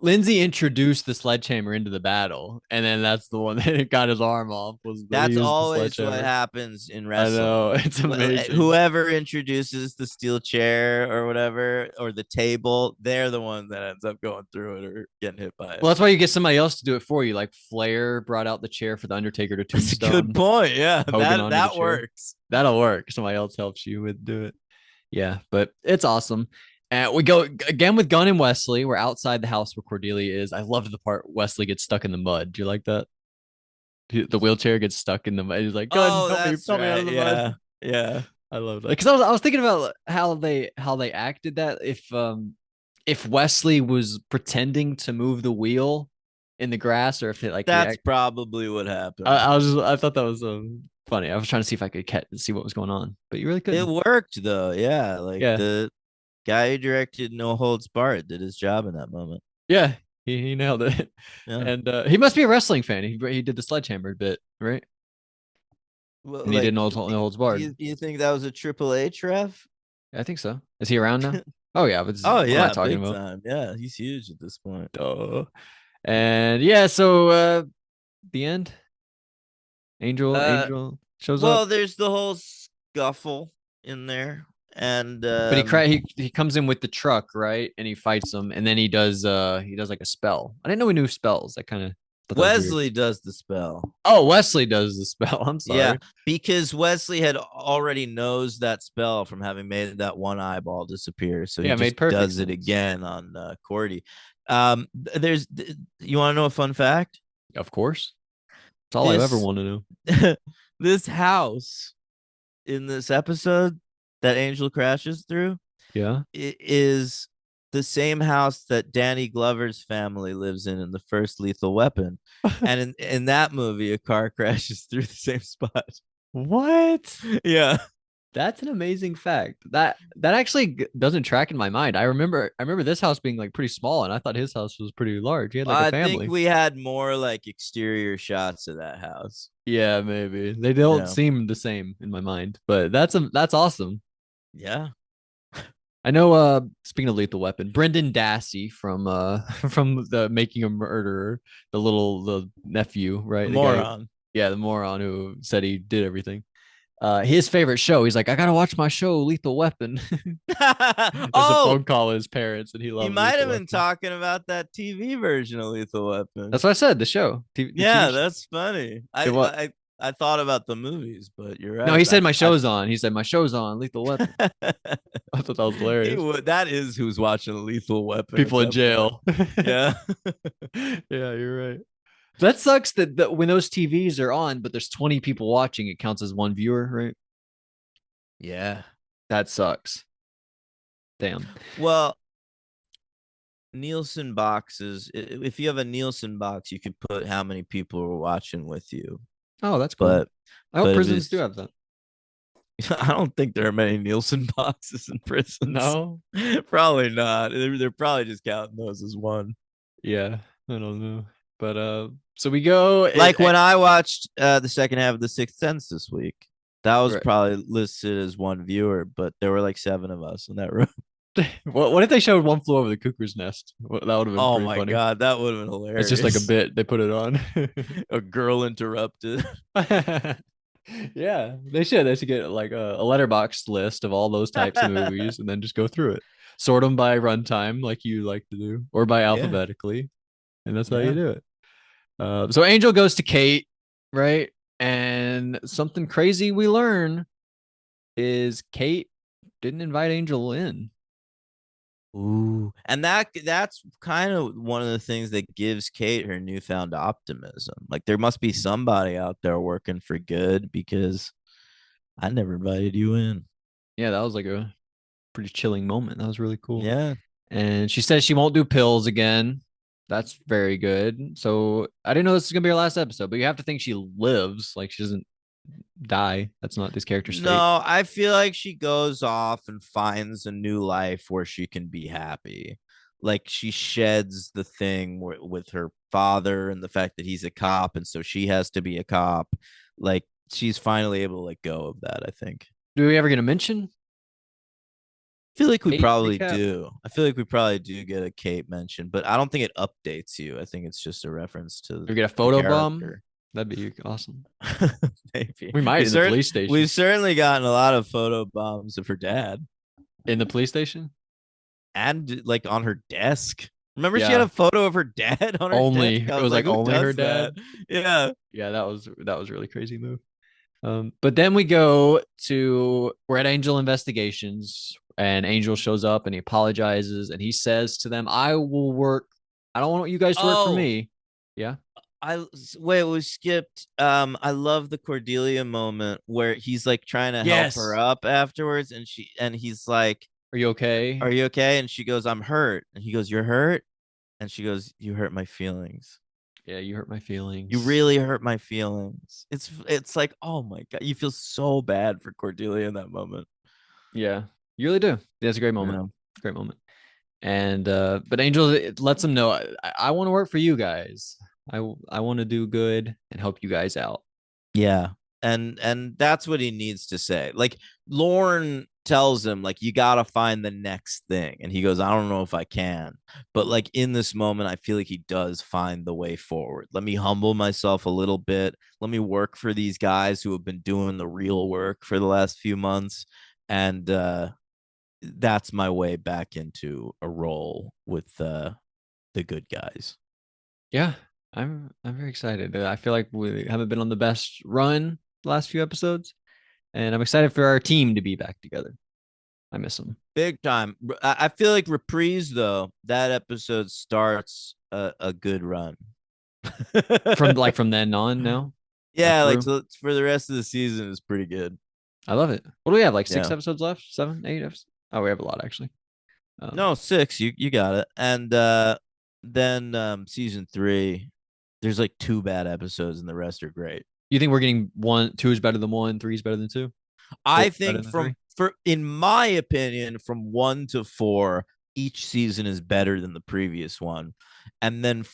S2: Lindsay introduced the sledgehammer into the battle, and then that's the one that got his arm off. Was that he
S1: That's
S2: used the
S1: always what
S2: sledgehammer?
S1: happens in
S2: I know
S1: wrestling.
S2: it's amazing.
S1: Whoever introduces the steel chair or whatever, or the table, they're the one that ends up going through it or getting hit by it.
S2: Well, that's why you get somebody else to do it for you. Like Flair brought out the chair for the Undertaker to
S1: That's a good
S2: Tombstone
S1: point. Yeah,
S2: Hogan
S1: that
S2: onto the
S1: that
S2: chair.
S1: works.
S2: That'll work. Somebody else helps you with do it. Yeah, but it's awesome. And we go again with Gunn and Wesley. We're outside the house where Cordelia is. I loved the part Wesley gets stuck in the mud. Do you like that? The wheelchair gets stuck in the mud. He's like, "Gunn,
S1: Oh, that's
S2: help me out of
S1: right.
S2: the mud."
S1: Yeah, yeah.
S2: I love that because I was thinking about how they acted that if Wesley was pretending to move the wheel in the grass or if it like
S1: That's
S2: react.
S1: probably what happened.
S2: I thought that was funny. I was trying to see if I could see what was going on, but you really
S1: It
S2: couldn't.
S1: worked though. Yeah, like
S2: Yeah,
S1: the guy who directed No Holds Barred did his job in that moment.
S2: yeah, he nailed it,
S1: Yeah.
S2: and he must be a wrestling fan. He did the sledgehammer bit right,
S1: Well,
S2: and he did
S1: like,
S2: no holds
S1: do
S2: barred.
S1: you think that was a Triple H ref?
S2: I think so. Is he around now? Oh yeah, but
S1: Oh
S2: what am I
S1: yeah,
S2: talking
S1: big
S2: about?
S1: time. Yeah, he's huge at this point.
S2: Duh. And yeah, so the end.
S1: Uh,
S2: Angel shows up,
S1: well, there's the whole scuffle in there, and
S2: but he comes in with the truck, right? And he fights them, and then he does like a spell. I didn't know he knew spells. I kind of thought that was weird.
S1: Wesley does the spell.
S2: Oh, Wesley does the spell. I'm
S1: Yeah,
S2: sorry.
S1: because Wesley had already knows that spell from having made that one eyeball disappear, so he
S2: Yeah, it
S1: just
S2: made perfect
S1: does it
S2: sense.
S1: again on Cordy. There's you want to know a fun fact?
S2: Of course, it's all I ever
S1: This
S2: want to know.
S1: this house in this episode that Angel crashes through
S2: Yeah.
S1: is the same house that Danny Glover's family lives in the first Lethal Weapon. And in that movie, a car crashes through the same spot.
S2: What?
S1: Yeah.
S2: That's an amazing fact. That actually doesn't track in my mind. I remember this house being like pretty small, and I thought his house was pretty large. He had like a
S1: I think
S2: family.
S1: we had more like exterior shots of that house.
S2: Yeah, maybe they don't
S1: Yeah.
S2: seem the same in my mind, but that's awesome.
S1: Yeah.
S2: I know. Speaking of Lethal Weapon, Brendan Dassey from from the Making a Murderer, the nephew,
S1: The
S2: right? The guy,
S1: moron.
S2: yeah, the moron who said he did everything. His favorite show. He's like, I gotta watch my show, Lethal Weapon. There's a
S1: Oh,
S2: phone call with his parents, and he
S1: he
S2: loves
S1: might
S2: Lethal
S1: have been
S2: Weapon.
S1: talking about that TV version of Lethal
S2: That's
S1: Weapon.
S2: what I said. The show, the TV.
S1: Yeah, that's funny.
S2: It what?
S1: I thought about the movies, but you're
S2: No,
S1: right.
S2: he said my show's on. He said my show's on. Lethal Weapon. I thought that was
S1: He
S2: hilarious.
S1: would. That is who's watching Lethal Weapon at
S2: People in
S1: that point.
S2: jail.
S1: Yeah.
S2: Yeah, you're right. That sucks that when those TVs are on, but there's 20 people watching, it counts as one viewer, right?
S1: Yeah.
S2: That sucks. Damn.
S1: Well, Nielsen boxes. If you have a Nielsen box, you could put how many people are watching with you.
S2: Oh, that's cool.
S1: But
S2: I hope
S1: but if
S2: prisons do
S1: it's,
S2: have that.
S1: I don't think there are many Nielsen boxes in prisons.
S2: No.
S1: Probably not. They're probably just counting those as one.
S2: Yeah, I don't know. But so we go
S1: Like when I watched the second half of The Sixth Sense this week, that was
S2: right.
S1: probably listed as one viewer, but there were like seven of us in that room.
S2: What if they showed One Flew Over the Cuckoo's Nest? That would have been
S1: Oh
S2: pretty
S1: my
S2: funny.
S1: god, that would have been
S2: It's just like a
S1: hilarious.
S2: bit they put it on.
S1: A girl interrupted.
S2: Yeah, they should. They should get like a letterbox list of all those types of movies and then just go through it. Sort them by runtime, like you like to do, or by
S1: Yeah,
S2: alphabetically, and that's how you
S1: yeah.
S2: do it. So Angel goes to Kate, right? And something crazy we learn is Kate didn't invite Angel in.
S1: Ooh, and that's kind of one of the things that gives Kate her newfound optimism. Like there must be somebody out there working for good because I never invited you in.
S2: Yeah, that was like a pretty chilling moment. That was really cool.
S1: Yeah.
S2: And she says she won't do pills again. That's very good. So I didn't know this is gonna be her last episode, but you have to think she lives, like she doesn't die. That's not this character's fate.
S1: No, I feel like she goes off and finds a new life where she can be happy. Like she sheds the thing with her father and the fact that he's a cop, and so she has to be a cop. Like she's finally able to let go of that, I think.
S2: Do we ever get a mention?
S1: I feel like we
S2: Kate
S1: probably
S2: recap?
S1: do. I feel like we probably do get a Kate mention, but I don't think it updates you. I think it's just a reference to
S2: Do we get a
S1: the
S2: photo bomb?
S1: character.
S2: That'd be awesome.
S1: Maybe
S2: We might in the police station.
S1: we've certainly gotten a lot of photo bombs of her dad
S2: In the police station?
S1: and like on her desk. Remember, she had
S2: Yeah.
S1: a photo of her dad on her
S2: Only
S1: desk. I
S2: it
S1: was
S2: was
S1: like,
S2: like
S1: who
S2: only her
S1: does that?
S2: dad.
S1: Yeah.
S2: Yeah, that was a really crazy move. But then we go to we're at Angel Investigations, and Angel shows up and he apologizes and he says to them, "I will work. I don't want you guys to work for
S1: Oh,
S2: me." Yeah.
S1: I wait. We skipped. I love the Cordelia moment where he's like trying to help her
S2: Yes.
S1: up afterwards, and he's like,
S2: Are you okay?
S1: "Are you okay?" And she goes, "I'm hurt." And he goes, "You're hurt?" And she goes, "You hurt my feelings.
S2: Yeah, you hurt my
S1: You
S2: feelings.
S1: really hurt my feelings." It's like, oh my god, you feel so bad for Cordelia in that moment.
S2: Yeah, you really do. That's a great moment.
S1: Yeah.
S2: Great moment. And but Angel lets him know I want to work for you guys. I want to do good and help you guys out.
S1: Yeah. And that's what he needs to say. Like Lorne tells him like you got to find the next thing and he goes I don't know if I can. But like in this moment I feel like he does find the way forward. Let me humble myself a little bit. Let me work for these guys who have been doing the real work for the last few months and that's my way back into a role with the good guys.
S2: Yeah, I'm very excited. I feel like we haven't been on the best run the last few episodes, and I'm excited for our team to be back together. I miss them
S1: Big time. I feel like Reprise though, that episode starts a good run.
S2: from then on. Now, like
S1: Yeah, like
S2: through.
S1: so for the rest of the season is pretty good.
S2: I love it. What do we have? Like six
S1: Yeah.
S2: episodes left? Seven, eight episodes? Oh, we have a lot actually.
S1: No, six. You got it. And then season three, there's like two bad episodes and the rest are great.
S2: You think we're getting one, two is better than one, three is better than two?
S1: I
S2: Four better
S1: think
S2: than three.
S1: in my opinion, from 1 to 4, each season is better than the previous one. And then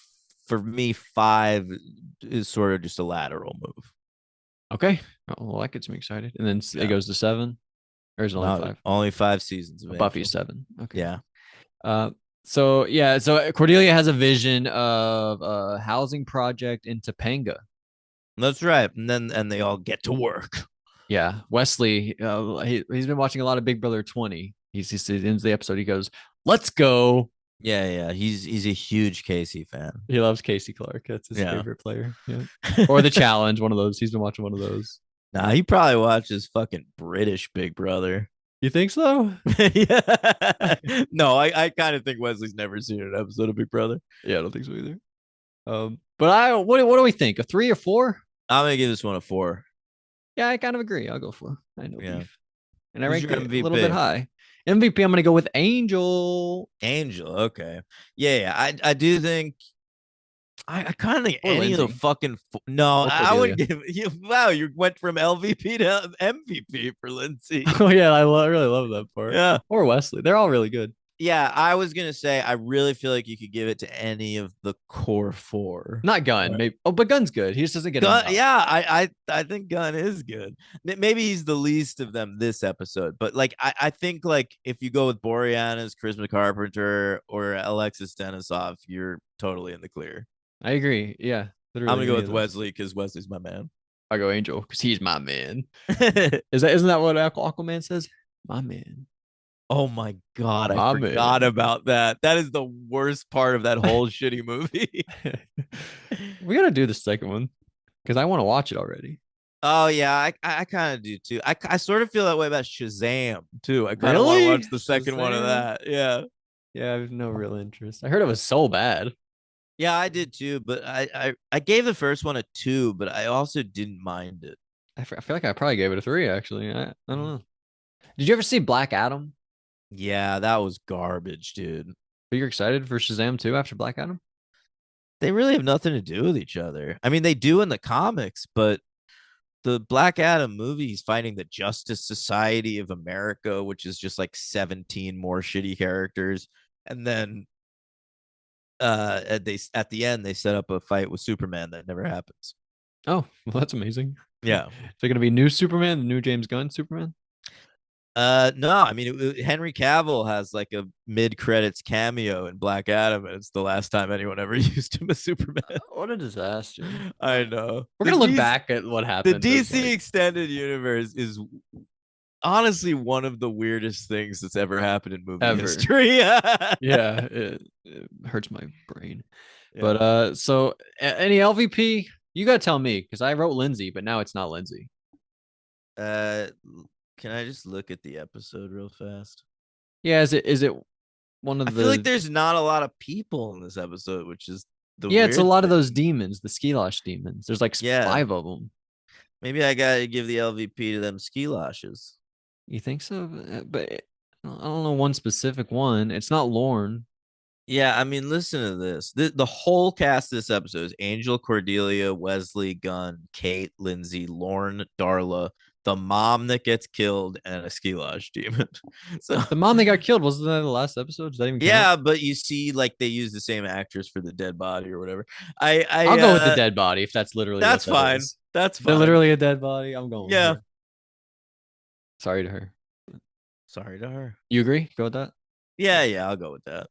S1: for me, 5 is sort of just a lateral move.
S2: Okay. Oh, well, that gets me excited. And then it
S1: Yeah.
S2: goes to 7, or is it only
S1: No,
S2: 5?
S1: only 5 seasons of
S2: Buffy's
S1: Angel.
S2: 7. Okay.
S1: Yeah.
S2: Uh, so yeah, so Cordelia has a vision of a housing project in Topanga.
S1: That's right. And they all get to work.
S2: Yeah, Wesley, he's been watching a lot of Big Brother 20. He ends the episode. He goes, "Let's go."
S1: Yeah, yeah. He's a huge Casey fan.
S2: He loves Casey Clark. That's his
S1: Yeah.
S2: favorite player. Yeah, or the challenge. One of those. He's been watching one of those.
S1: Nah, he probably watches fucking British Big Brother.
S2: You think so?
S1: Yeah.
S2: Yeah,
S1: No, I kind of think Wesley's never seen an episode of Big Brother.
S2: I don't think so either. But what do we think? A 3 or 4?
S1: I'm gonna give this one a 4.
S2: Yeah, I kind of agree. I'll go for. I know
S1: Yeah.
S2: beef, and I
S1: Who's
S2: ranked
S1: your
S2: it a little bit
S1: MVP?
S2: high. MVP. I'm gonna go with Angel
S1: Angel. Okay. Yeah, yeah. I do think I kind of think
S2: or
S1: any of the
S2: Lindsay
S1: fucking no,
S2: or
S1: I would
S2: Cordelia.
S1: give you. Wow, you went from LVP to MVP for Lindsay.
S2: Oh yeah, really love that part.
S1: Yeah,
S2: Or Wesley. They're all really good.
S1: yeah. I was gonna say I really feel like you could give it to any of the core 4.
S2: Not
S1: All
S2: Gun,
S1: right.
S2: maybe. Oh, but Gun's good. He just doesn't get
S1: Gun,
S2: enough.
S1: yeah, I think Gun is good. Maybe he's the least of them this episode, but like I think like if you go with Boreanaz, Charisma Carpenter, or Alexis Denisov, you're totally in the clear.
S2: I agree. Yeah,
S1: I'm
S2: literally
S1: gonna go
S2: any
S1: with
S2: of those.
S1: Wesley because Wesley's my man.
S2: I go Angel because he's my man. Isn't that what Aquaman says? My man.
S1: Oh my god, I
S2: My
S1: forgot
S2: man.
S1: about that. That is the worst part of that whole shitty movie.
S2: We gotta do the second one because I want to watch it already.
S1: Oh yeah, I kind of do too. I sort of feel that way about Shazam too. I kind of want to
S2: Really?
S1: watch the second one of
S2: Shazam?
S1: that. Yeah.
S2: Yeah, I have no real interest. I heard it was so bad.
S1: Yeah, I did too, but I gave the first one a 2, but I also didn't mind it.
S2: I feel like I probably gave it a 3, actually. I don't know. Did you ever see Black Adam?
S1: Yeah, that was garbage, dude.
S2: Are you excited for Shazam 2 after Black Adam?
S1: They really have nothing to do with each other. I mean, they do in the comics, but the Black Adam movie is fighting the Justice Society of America, which is just like 17 more shitty characters. And then at the end they set up a fight with Superman that never happens.
S2: Oh, well, that's amazing.
S1: Yeah.
S2: Is it gonna be new Superman, the new James Gunn Superman?
S1: No, I mean Henry Cavill has like a mid-credits cameo in Black Adam, and it's the last time anyone ever used him as Superman.
S2: What a disaster.
S1: I know.
S2: We're gonna look back at what
S1: The
S2: happened as
S1: DC
S2: like
S1: extended universe is honestly one of the weirdest things that's ever happened in movie
S2: ever.
S1: history. Yeah.
S2: Yeah, it hurts my brain. But so any LVP, you gotta tell me because I wrote Lindsay, but now it's not Lindsay.
S1: Uh, can I just look at the episode real fast?
S2: Yeah, is it one
S1: I
S2: of
S1: feel like
S2: the?
S1: there's not a lot of people in this episode, which is the
S2: Yeah, it's a
S1: weird
S2: lot of those
S1: thing.
S2: demons, the Skilosh demons. There's like
S1: Yeah,
S2: 5 of them.
S1: maybe I gotta give the LVP to them ski lashes.
S2: You think so? But I don't know one specific one. It's not Lorne.
S1: Yeah, I mean, listen to this. The whole cast of this episode is Angel, Cordelia, Wesley, Gunn, Kate, Lindsay, Lorne, Darla, the mom that gets killed, and a ski lodge demon. So
S2: The mom that got killed wasn't that the last episode? Does that even count?
S1: yeah, but you see, like they use the same actress for the dead body or whatever.
S2: I'll go with the dead body if that's literally what
S1: That's
S2: that
S1: fine.
S2: is.
S1: That's
S2: They're
S1: fine.
S2: literally a dead body. I'm going with
S1: Yeah.
S2: her. Sorry to her.
S1: Sorry to her.
S2: You agree? Go with that.
S1: Yeah, yeah, I'll go with that.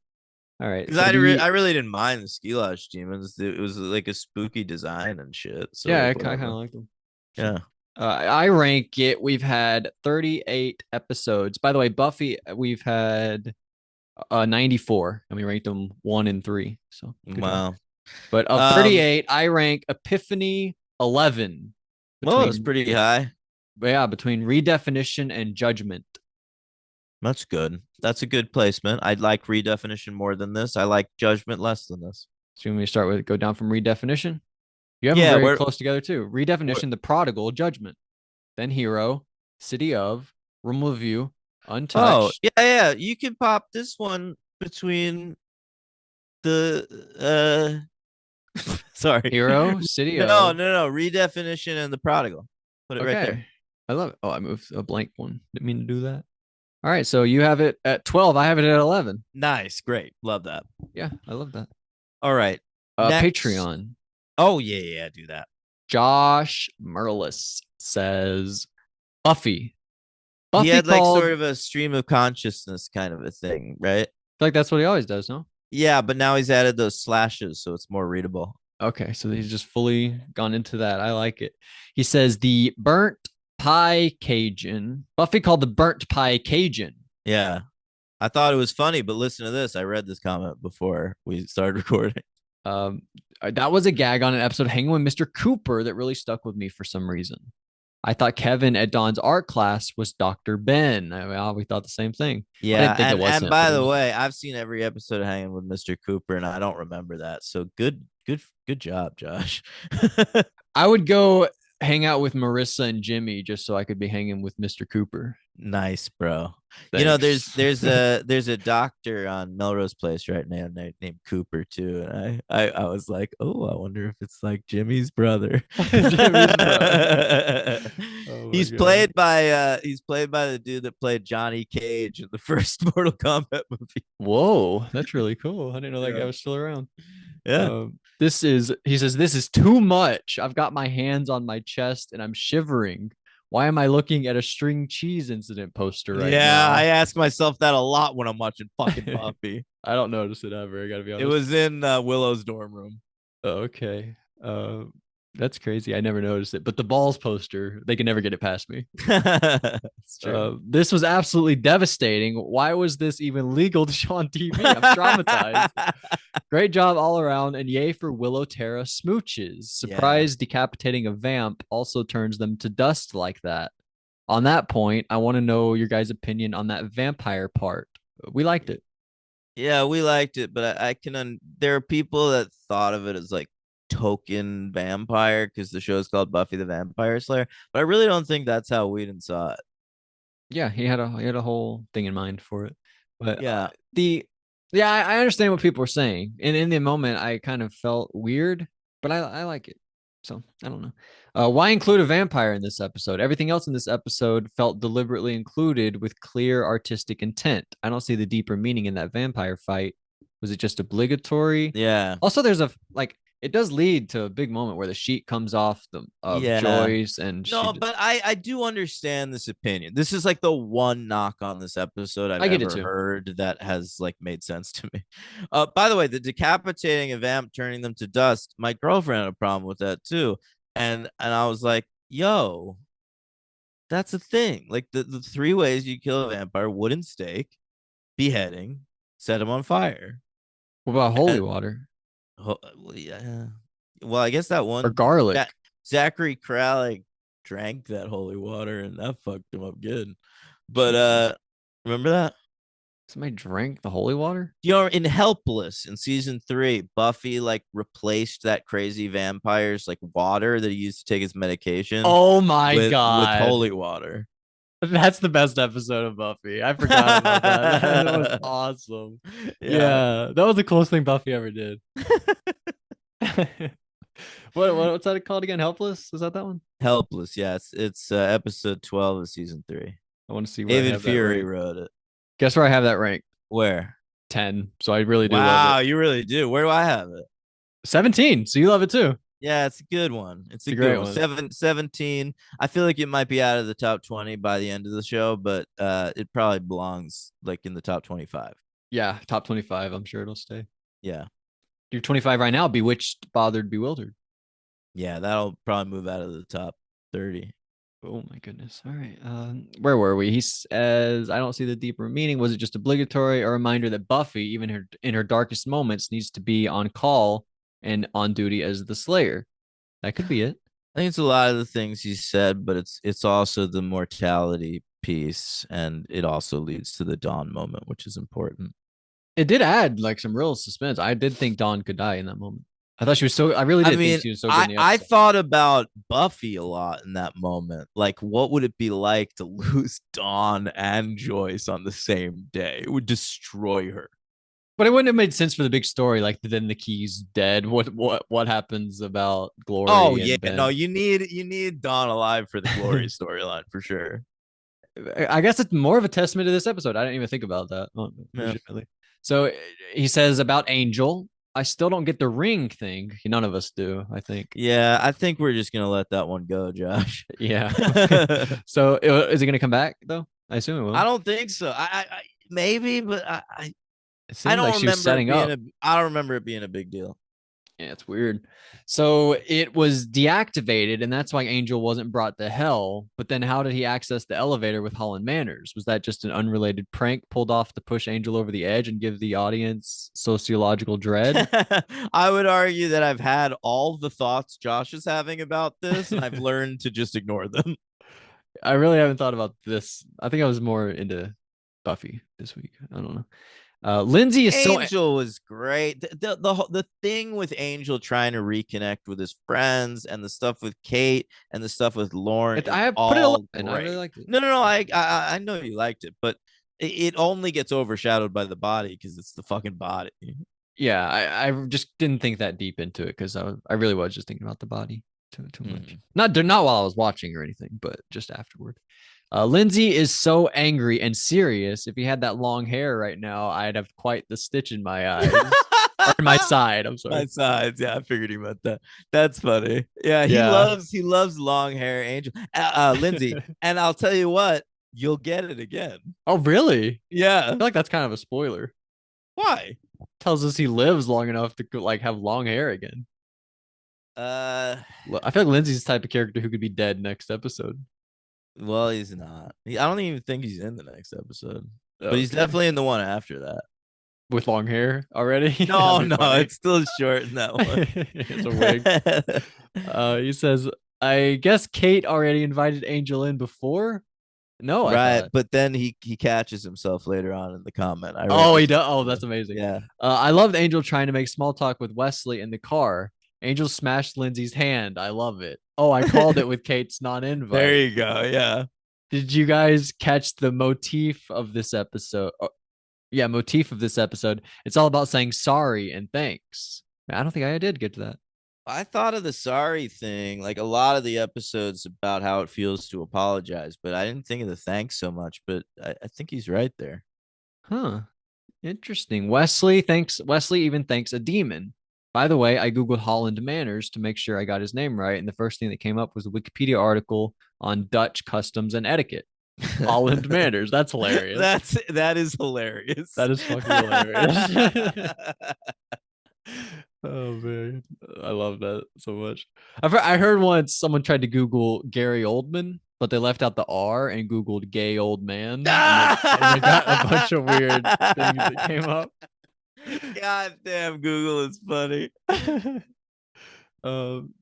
S2: All right.
S1: Because
S2: So
S1: I really didn't mind the ski lodge demons. It was like a spooky design and shit. So
S2: yeah,
S1: like
S2: I kind of
S1: whatever.
S2: like them.
S1: Yeah.
S2: I rank it. We've had 38 episodes. By the way, Buffy, we've had 94, and we ranked them 1 and 3. So good job.
S1: Wow.
S2: But of 38, I rank Epiphany 11
S1: Well, it's
S2: between
S1: pretty high.
S2: between redefinition and judgment.
S1: That's good. That's a good placement. I'd like redefinition more than this. I like judgment less than this.
S2: So when we start with go down from redefinition, you have them
S1: Yeah,
S2: very
S1: we're,
S2: close together too. Redefinition, the prodigal, judgment, then hero, city of, room of view,
S1: oh
S2: untouched,
S1: yeah, yeah. You can pop this one between the sorry.
S2: hero, city
S1: No,
S2: of.
S1: no, no. Redefinition and the prodigal. Put it right
S2: Okay.
S1: there.
S2: I love it. Oh, I moved a blank one. Didn't mean to do that. All right, so you have it at 12. I have it at 11.
S1: Nice, great, love that.
S2: Yeah, I love that.
S1: All right, next.
S2: Patreon.
S1: Oh yeah, yeah, do that.
S2: Josh Merlis says Buffy.
S1: He
S2: Buffy
S1: had like
S2: called.
S1: sort of a stream of consciousness kind of a thing, right?
S2: I feel like that's what he always does, no?
S1: Yeah, but now he's added those slashes, so it's more readable.
S2: Okay, so he's just fully gone into that. I like it. He says the burnt pie Cajun. Buffy called the burnt pie Cajun.
S1: Yeah, I thought it was funny, but listen to this. I read this comment before we started recording.
S2: Um, that was a gag on an episode of Hanging with Mr. Cooper that really stuck with me for some reason. I thought Kevin at Dawn's art class was Dr. Ben. We thought the same thing. I
S1: Yeah,
S2: didn't think it
S1: and
S2: wasn't, but
S1: by
S2: it
S1: the
S2: was.
S1: way, I've seen every episode of Hanging with Mr. Cooper, and I don't remember that. So good job, Josh.
S2: I would go hang out with Marissa and Jimmy just so I could be hanging with Mr. Cooper.
S1: Nice, bro. You know, there's
S2: Thanks.
S1: there's a there's a doctor on Melrose Place right now named Cooper too, and I was like, oh, I wonder if it's like Jimmy's brother.
S2: Jimmy's brother. Oh my god.
S1: He's played by the dude that played Johnny Cage in the first Mortal Kombat movie.
S2: Whoa, that's really cool. I didn't know that guy
S1: Yeah,
S2: was still around.
S1: yeah,
S2: He says, this is too much. I've got my hands on my chest and I'm shivering. Why am I looking at a string cheese incident poster right
S1: yeah. I
S2: now?
S1: ask myself that a lot when I'm watching fucking Buffy.
S2: I don't notice it ever. I gotta be
S1: It
S2: honest.
S1: was in Willow's dorm room.
S2: Oh, okay. That's crazy. I never noticed it. But the balls poster, they can never get it past me.
S1: It's true.
S2: This was absolutely devastating. Why was this even legal to show on TV? I'm traumatized. Great job all around, and yay for Willow Terra smooches.
S1: Yeah.
S2: Surprise decapitating a vamp also turns them to dust like that. On that point, I want to know your guys' opinion on that vampire part. We liked it.
S1: Yeah, we liked it, but I can there are people that thought of it as like token vampire because the show is called Buffy the Vampire Slayer, but I really don't think that's how Whedon saw it.
S2: Yeah, he had a whole thing in mind for it. But
S1: Yeah.
S2: the yeah, I understand what people were saying. And in the moment I kind of felt weird, but I like it. So I don't know. Why include a vampire in this episode? Everything else in this episode felt deliberately included with clear artistic intent. I don't see the deeper meaning in that vampire fight. Was it just obligatory?
S1: Yeah.
S2: Also, there's a like it does lead to a big moment where the sheet comes off the of
S1: Yeah.
S2: Joyce and
S1: No, but I do understand this opinion. This is like the one knock on this episode I've
S2: I get it
S1: ever
S2: too.
S1: heard that has like made sense to me. By the way, the decapitating a vamp, turning them to dust. My girlfriend had a problem with that too, and I was like, "Yo, that's a thing. Like the three ways you kill a vampire: wooden stake, beheading, set him on fire."
S2: What about holy
S1: And,
S2: water
S1: well, yeah. Well, I guess that
S2: or
S1: one
S2: garlic?
S1: Zachary Kralik drank that holy water and that fucked him up good. But
S2: Jesus.
S1: remember that?
S2: Somebody drank the holy water?
S1: You know, in Helpless in season 3, Buffy like replaced that crazy vampire's like water that he used to take his medication
S2: Oh my
S1: with
S2: god.
S1: holy water.
S2: That's the best episode of Buffy. I forgot about that. That was awesome.
S1: Yeah.
S2: Yeah, that was the coolest thing Buffy ever did. What's that called again? Helpless? Is that one?
S1: Helpless, yes. It's episode 12 of season 3.
S2: I want to see where I
S1: David
S2: have that
S1: Fury
S2: ranked.
S1: wrote it.
S2: Guess where I have that ranked?
S1: Where?
S2: 10. So I really do love it.
S1: Wow, you really do. Where do I have it?
S2: 17. So you love it too.
S1: Yeah, it's a good one. It's
S2: It's
S1: a
S2: a
S1: good
S2: great
S1: one.
S2: one.
S1: 17. I feel like it might be out of the top 20 by the end of the show, but it probably belongs like in the top 25.
S2: Yeah, top 25. I'm sure it'll stay.
S1: Yeah.
S2: You're 25 right now. Bewitched, bothered, bewildered.
S1: Yeah, that'll probably move out of the top 30.
S2: Oh my goodness. All right. Where were we? He says, I don't see the deeper meaning. Was it just obligatory? A reminder that Buffy, even in her darkest moments, needs to be on call and on duty as the Slayer. That could be it.
S1: I think it's a lot of the things he said, but it's also the mortality piece, and it also leads to the dawn moment, which is important.
S2: It did add like some real suspense. I did think Dawn could die in that moment. I thought she was so. I really
S1: I
S2: did think
S1: mean,
S2: she was so good
S1: I
S2: in the
S1: I
S2: episode.
S1: thought about Buffy a lot in that moment. Like, what would it be like to lose Dawn and Joyce on the same day? It would destroy her.
S2: But it wouldn't have made sense for the big story. Like then the key's dead. What happens about
S1: Oh
S2: Glory
S1: yeah,
S2: and
S1: no,
S2: Ben?
S1: you need Dawn alive for the Glory storyline for sure.
S2: I guess it's more of a testament to this episode. I didn't even think about that. Oh,
S1: Yeah.
S2: legitimately. So he says about Angel. I still don't get the ring thing. None of us do, I think.
S1: Yeah, I think we're just gonna let that one go, Josh.
S2: Yeah.
S1: I
S2: So is it going to come back though? I assume it will.
S1: don't think so. Maybe, but
S2: It
S1: I
S2: seemed like
S1: don't
S2: she was
S1: remember it
S2: setting
S1: being
S2: up.
S1: a I don't remember it being a big deal.
S2: Yeah, it's weird. So it was deactivated, and that's why Angel wasn't brought to hell. But then, how did he access the elevator with Holland Manners? Was that just an unrelated prank pulled off to push Angel over the edge and give the audience sociological dread?
S1: I would argue that I've had all the thoughts Josh is having about this, and I've
S2: I
S1: learned to just ignore them.
S2: really haven't thought about this. I think I was more into Buffy this week. I don't know. Lindsay is so
S1: Angel was great. The thing with Angel trying to reconnect with his friends and the stuff with Kate and the stuff with Lauren is
S2: I have put it 11.
S1: all
S2: I really
S1: great.
S2: liked it.
S1: No. I know you liked it, but it only gets overshadowed by the body because it's the fucking body.
S2: Yeah, I just didn't think that deep into it because I really was just thinking about the body too much.
S1: Mm.
S2: Not while I was watching or anything, but just afterward. Lindsay is so angry and serious. If he had that long hair right now, I'd have quite the stitch in my eyes or in my side. I'm
S1: My
S2: sorry.
S1: sides. Yeah, I figured he meant that. That's funny. Yeah, he
S2: Yeah.
S1: loves he loves long hair, Angel, Lindsay. And I'll tell you what, you'll get it again.
S2: Oh, really? I
S1: Yeah.
S2: feel like that's kind of a spoiler.
S1: Why?
S2: Tells us he lives long enough to like have long hair again.
S1: Uh,
S2: I feel like Lindsay's the type of character who could be dead next episode.
S1: well, he's not. I don't even think he's in the next episode, but he's
S2: Okay.
S1: definitely in the one after that.
S2: With long hair already. That'd
S1: No,
S2: be
S1: no,
S2: funny.
S1: it's still short in that one.
S2: It's a wig. He says, I guess Kate already invited Angel in before. No, I
S1: Right,
S2: thought.
S1: but then he catches himself later on in the comment. I read
S2: Oh, he
S1: this.
S2: does. Oh, that's amazing.
S1: Yeah.
S2: I loved Angel trying to make small talk with Wesley in the car. Angel smashed Lindsay's hand. I love it. Oh, I called it with Kate's
S1: There
S2: non-invite.
S1: you go. Yeah.
S2: Did you guys catch the motif of this episode? Oh, yeah, motif of this episode. It's all about saying sorry and thanks. I don't think I did get to that.
S1: I thought of the sorry thing, like a lot of the episodes about how it feels to apologize, but I didn't think of the thanks so much. But I think he's right there.
S2: Huh. Interesting. Wesley even thanks a demon. By the way, I Googled Holland Manners to make sure I got his name right. And the first thing that came up was a Wikipedia article on Dutch customs and etiquette. Holland Manners. That's hilarious.
S1: That is hilarious.
S2: That is fucking hilarious. Oh man, I love that so much. I heard once someone tried to Google Gary Oldman, but they left out the R and Googled gay old man, and they got a bunch of weird things that came up.
S1: God damn, Google is funny.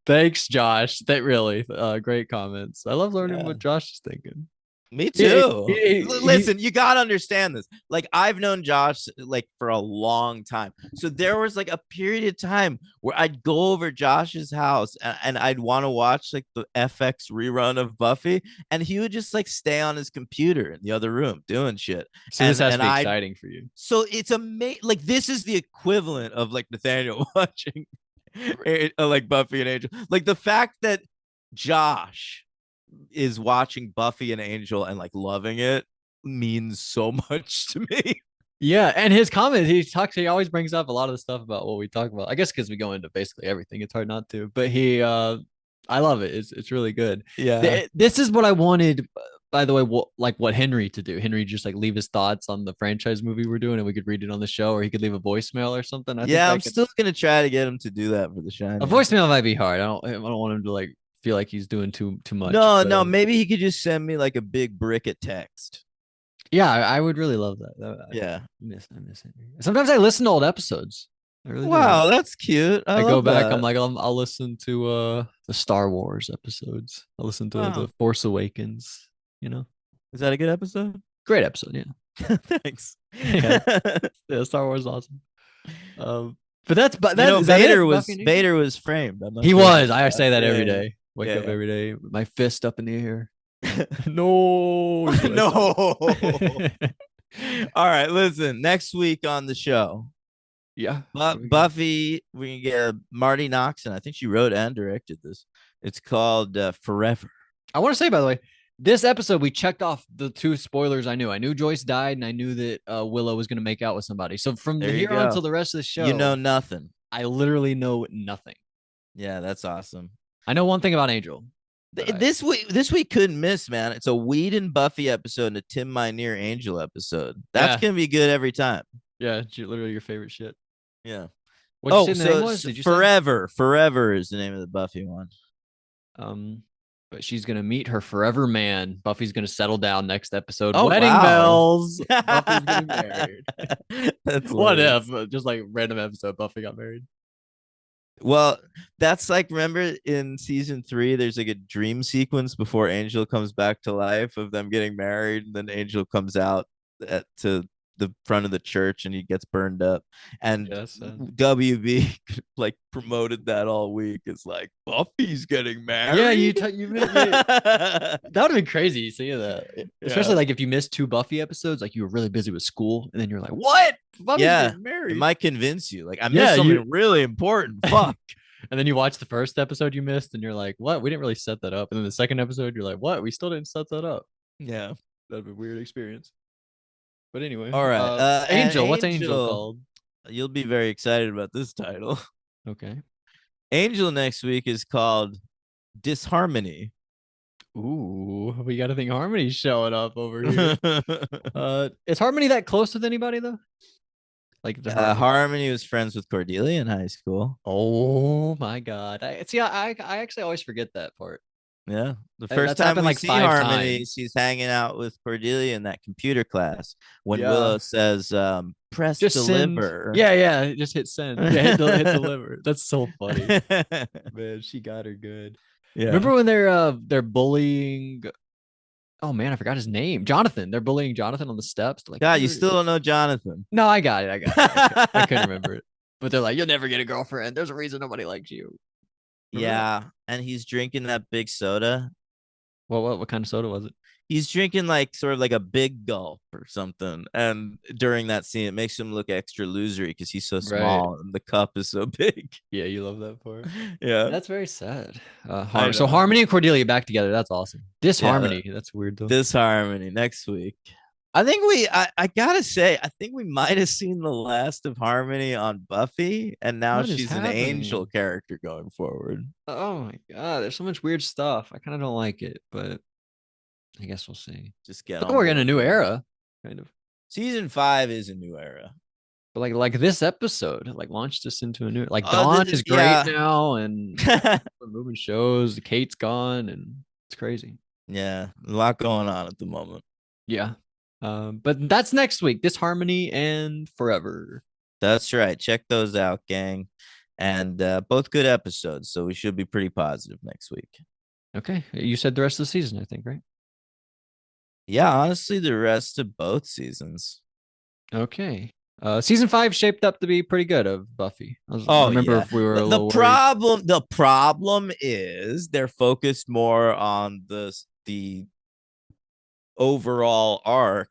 S2: Thanks, Josh. That really great comments. I love learning
S1: Yeah.
S2: what Josh is thinking.
S1: Me
S2: He,
S1: too. Listen, you gotta understand this. Like I've known Josh like for a long time, so there was like a period of time where I'd go over Josh's house and I'd want to watch like the FX rerun of Buffy, and he would just like stay on his computer in the other room doing shit.
S2: so this
S1: And
S2: has to
S1: and
S2: be
S1: I
S2: exciting for you.
S1: so it's amazing. Like this is the equivalent of like Nathaniel watching like Buffy and Angel. Like the fact that Josh is watching Buffy and Angel and like loving it means so much to me.
S2: Yeah, and his comment, he always brings up a lot of the stuff about what we talk about. I guess because we go into basically everything, it's hard not to. But I love it. It's really good.
S1: Yeah.
S2: This is what I wanted. By the way, what Henry to do. Henry just like leave his thoughts on the franchise movie we're doing, and we could read it on the show, or he could leave a voicemail or something. I think
S1: Yeah,
S2: that
S1: I'm
S2: could
S1: still gonna try to get him to do that for The
S2: a
S1: Shining.
S2: voicemail might be hard. I don't want him to like feel like he's doing too much.
S1: No,
S2: But
S1: no, maybe he could just send me like a big brick of text.
S2: yeah, I would really love that.
S1: Yeah.
S2: I miss Henry. Sometimes I listen to old episodes. I really do.
S1: Wow, that's cute. I
S2: I go
S1: love
S2: back. I'm
S1: that.
S2: like, I'll listen to the Star Wars episodes. I'll listen to
S1: Wow.
S2: the Force Awakens. You know,
S1: Is that a good episode?
S2: great episode. Yeah,
S1: Thanks.
S2: yeah, yeah. Star Wars is awesome. But
S1: You
S2: that
S1: know,
S2: is that it?
S1: Vader
S2: Buffy
S1: was
S2: and Angel?
S1: Vader was framed. I'm not
S2: He
S1: sure if
S2: was.
S1: you knew
S2: I
S1: that.
S2: say that every
S1: Yeah,
S2: day. Wake up
S1: yeah,
S2: every day, with my fist up in the air. No, is
S1: yeah.
S2: what I
S1: No.
S2: say.
S1: All right, listen. Next week on the show,
S2: Yeah. There we go.
S1: Buffy, we can get Marty Noxon. I think she wrote and directed this. It's called Forever.
S2: I want to say, by the way, this episode we checked off the two spoilers I knew. I knew Joyce died, and I knew that Willow was going to make out with somebody. So from
S1: There you
S2: here on till
S1: go.
S2: the rest of the
S1: You know
S2: show,
S1: nothing.
S2: I literally know nothing.
S1: Yeah, that's awesome.
S2: I know one thing about Angel.
S1: This week couldn't miss, man. It's a Weed and Buffy episode and a Tim Minear Angel episode. That's
S2: Yeah,
S1: gonna be good every time.
S2: yeah, literally your favorite shit.
S1: Yeah.
S2: What'd you
S1: Oh,
S2: say the name
S1: so,
S2: was?
S1: so
S2: Did you say?
S1: Forever is the name of the Buffy one.
S2: Um, but she's gonna meet her forever man. Buffy's gonna settle down next episode.
S1: Oh
S2: Wedding
S1: wow.
S2: bells. Buffy's getting married.
S1: That's
S2: What
S1: hilarious.
S2: if just like random episode Buffy got married?
S1: Well, that's like, remember in season 3, there's like a dream sequence before Angel comes back to life of them getting married, and then Angel comes out to the front of the church and he gets burned up. And
S2: Yes.
S1: WB like promoted that all week. It's like Buffy's getting
S2: Yeah,
S1: married.
S2: you meant yeah. That would have been crazy seeing that. Especially
S1: Yeah.
S2: like if you missed 2 Buffy episodes, like you were really busy with school, and then you're like, "What? Buffy's
S1: Yeah.
S2: getting
S1: It
S2: married?"
S1: might convince you. Like, I
S2: Yeah,
S1: missed something
S2: you.
S1: really important. Fuck.
S2: And then you watch the first episode you missed, and you're like, "What? We didn't really set that up." And then the second episode, you're like, "What? We still didn't set that up."
S1: Yeah.
S2: That'd be a weird experience. But anyway,
S1: All right. And
S2: Angel. What's Angel
S1: Angel,
S2: called?
S1: you'll be very excited about this title.
S2: Okay.
S1: Angel next week is called Disharmony.
S2: Ooh, we got to think Harmony's showing up over here. Is Harmony that close with anybody though? Like the Harmony.
S1: Harmony was friends with Cordelia in high school.
S2: Oh my god! I see. I actually always forget that part.
S1: Yeah. The first
S2: That's
S1: time
S2: happened
S1: we
S2: like
S1: see
S2: 5 times.
S1: Harmony, she's hanging out with Cordelia in that computer class when
S2: Yeah.
S1: Willow says, press
S2: Just send.
S1: deliver.
S2: Yeah, yeah. Just hit send. Yeah, hit deliver. That's so funny. Man, she got her good.
S1: Yeah.
S2: Remember when they're bullying? Oh man, I forgot his name. Jonathan. They're bullying Jonathan on the steps. They're like,
S1: God, you still don't know Jonathan.
S2: no, I got it. I got it. I couldn't remember it. But they're like, you'll never get a girlfriend. There's a reason nobody likes you. Remember that?
S1: Yeah. And he's drinking that big soda.
S2: What kind of soda was it?
S1: He's drinking like sort of like a big gulp or something. And during that scene, it makes him look extra losery because he's so
S2: Right.
S1: small and the cup is so big.
S2: Yeah, you love that part.
S1: Yeah.
S2: That's very sad.
S1: I
S2: So
S1: know.
S2: Harmony and Cordelia back together. That's awesome.
S1: Yeah.
S2: Disharmony. That's weird though.
S1: Disharmony next week. I gotta say, I think we might have seen the last of Harmony on Buffy, and now
S2: What is
S1: she's an Angel
S2: happening?
S1: character going forward.
S2: Oh my god, there's so much weird stuff. I kind of don't like it, but I guess we'll see.
S1: Just get
S2: Look,
S1: on
S2: we're in a
S1: board
S2: new
S1: with it.
S2: era, kind of.
S1: Season 5 is a new era.
S2: But like this episode, like launched us into a new like Dawn is great
S1: Yeah.
S2: now, and we're moving shows. Kate's gone, and it's crazy.
S1: Yeah, a lot going on at the moment.
S2: Yeah. But that's next week. Disharmony and Forever.
S1: That's right. Check those out, gang. And both good episodes, so we should be pretty positive next week.
S2: Okay. You said the rest of the season, I think, right?
S1: Yeah, honestly, the rest of both seasons.
S2: Okay. Season 5 shaped up to be pretty good of Buffy.
S1: Oh
S2: remember
S1: yeah.
S2: if we were a
S1: The
S2: little worried.
S1: problem is they're focused more on the overall arc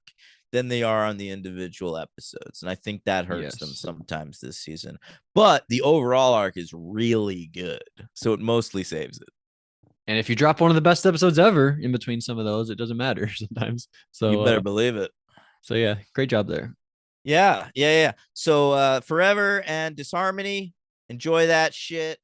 S1: than they are on the individual episodes. And I think that hurts them
S2: Yes.
S1: sometimes this season. But the overall arc is really good. So it mostly saves it.
S2: And if you drop one of the best episodes ever in between some of those, it doesn't matter sometimes. So
S1: You better believe it.
S2: so yeah, great job there.
S1: Yeah. So Forever and Disharmony, enjoy that shit.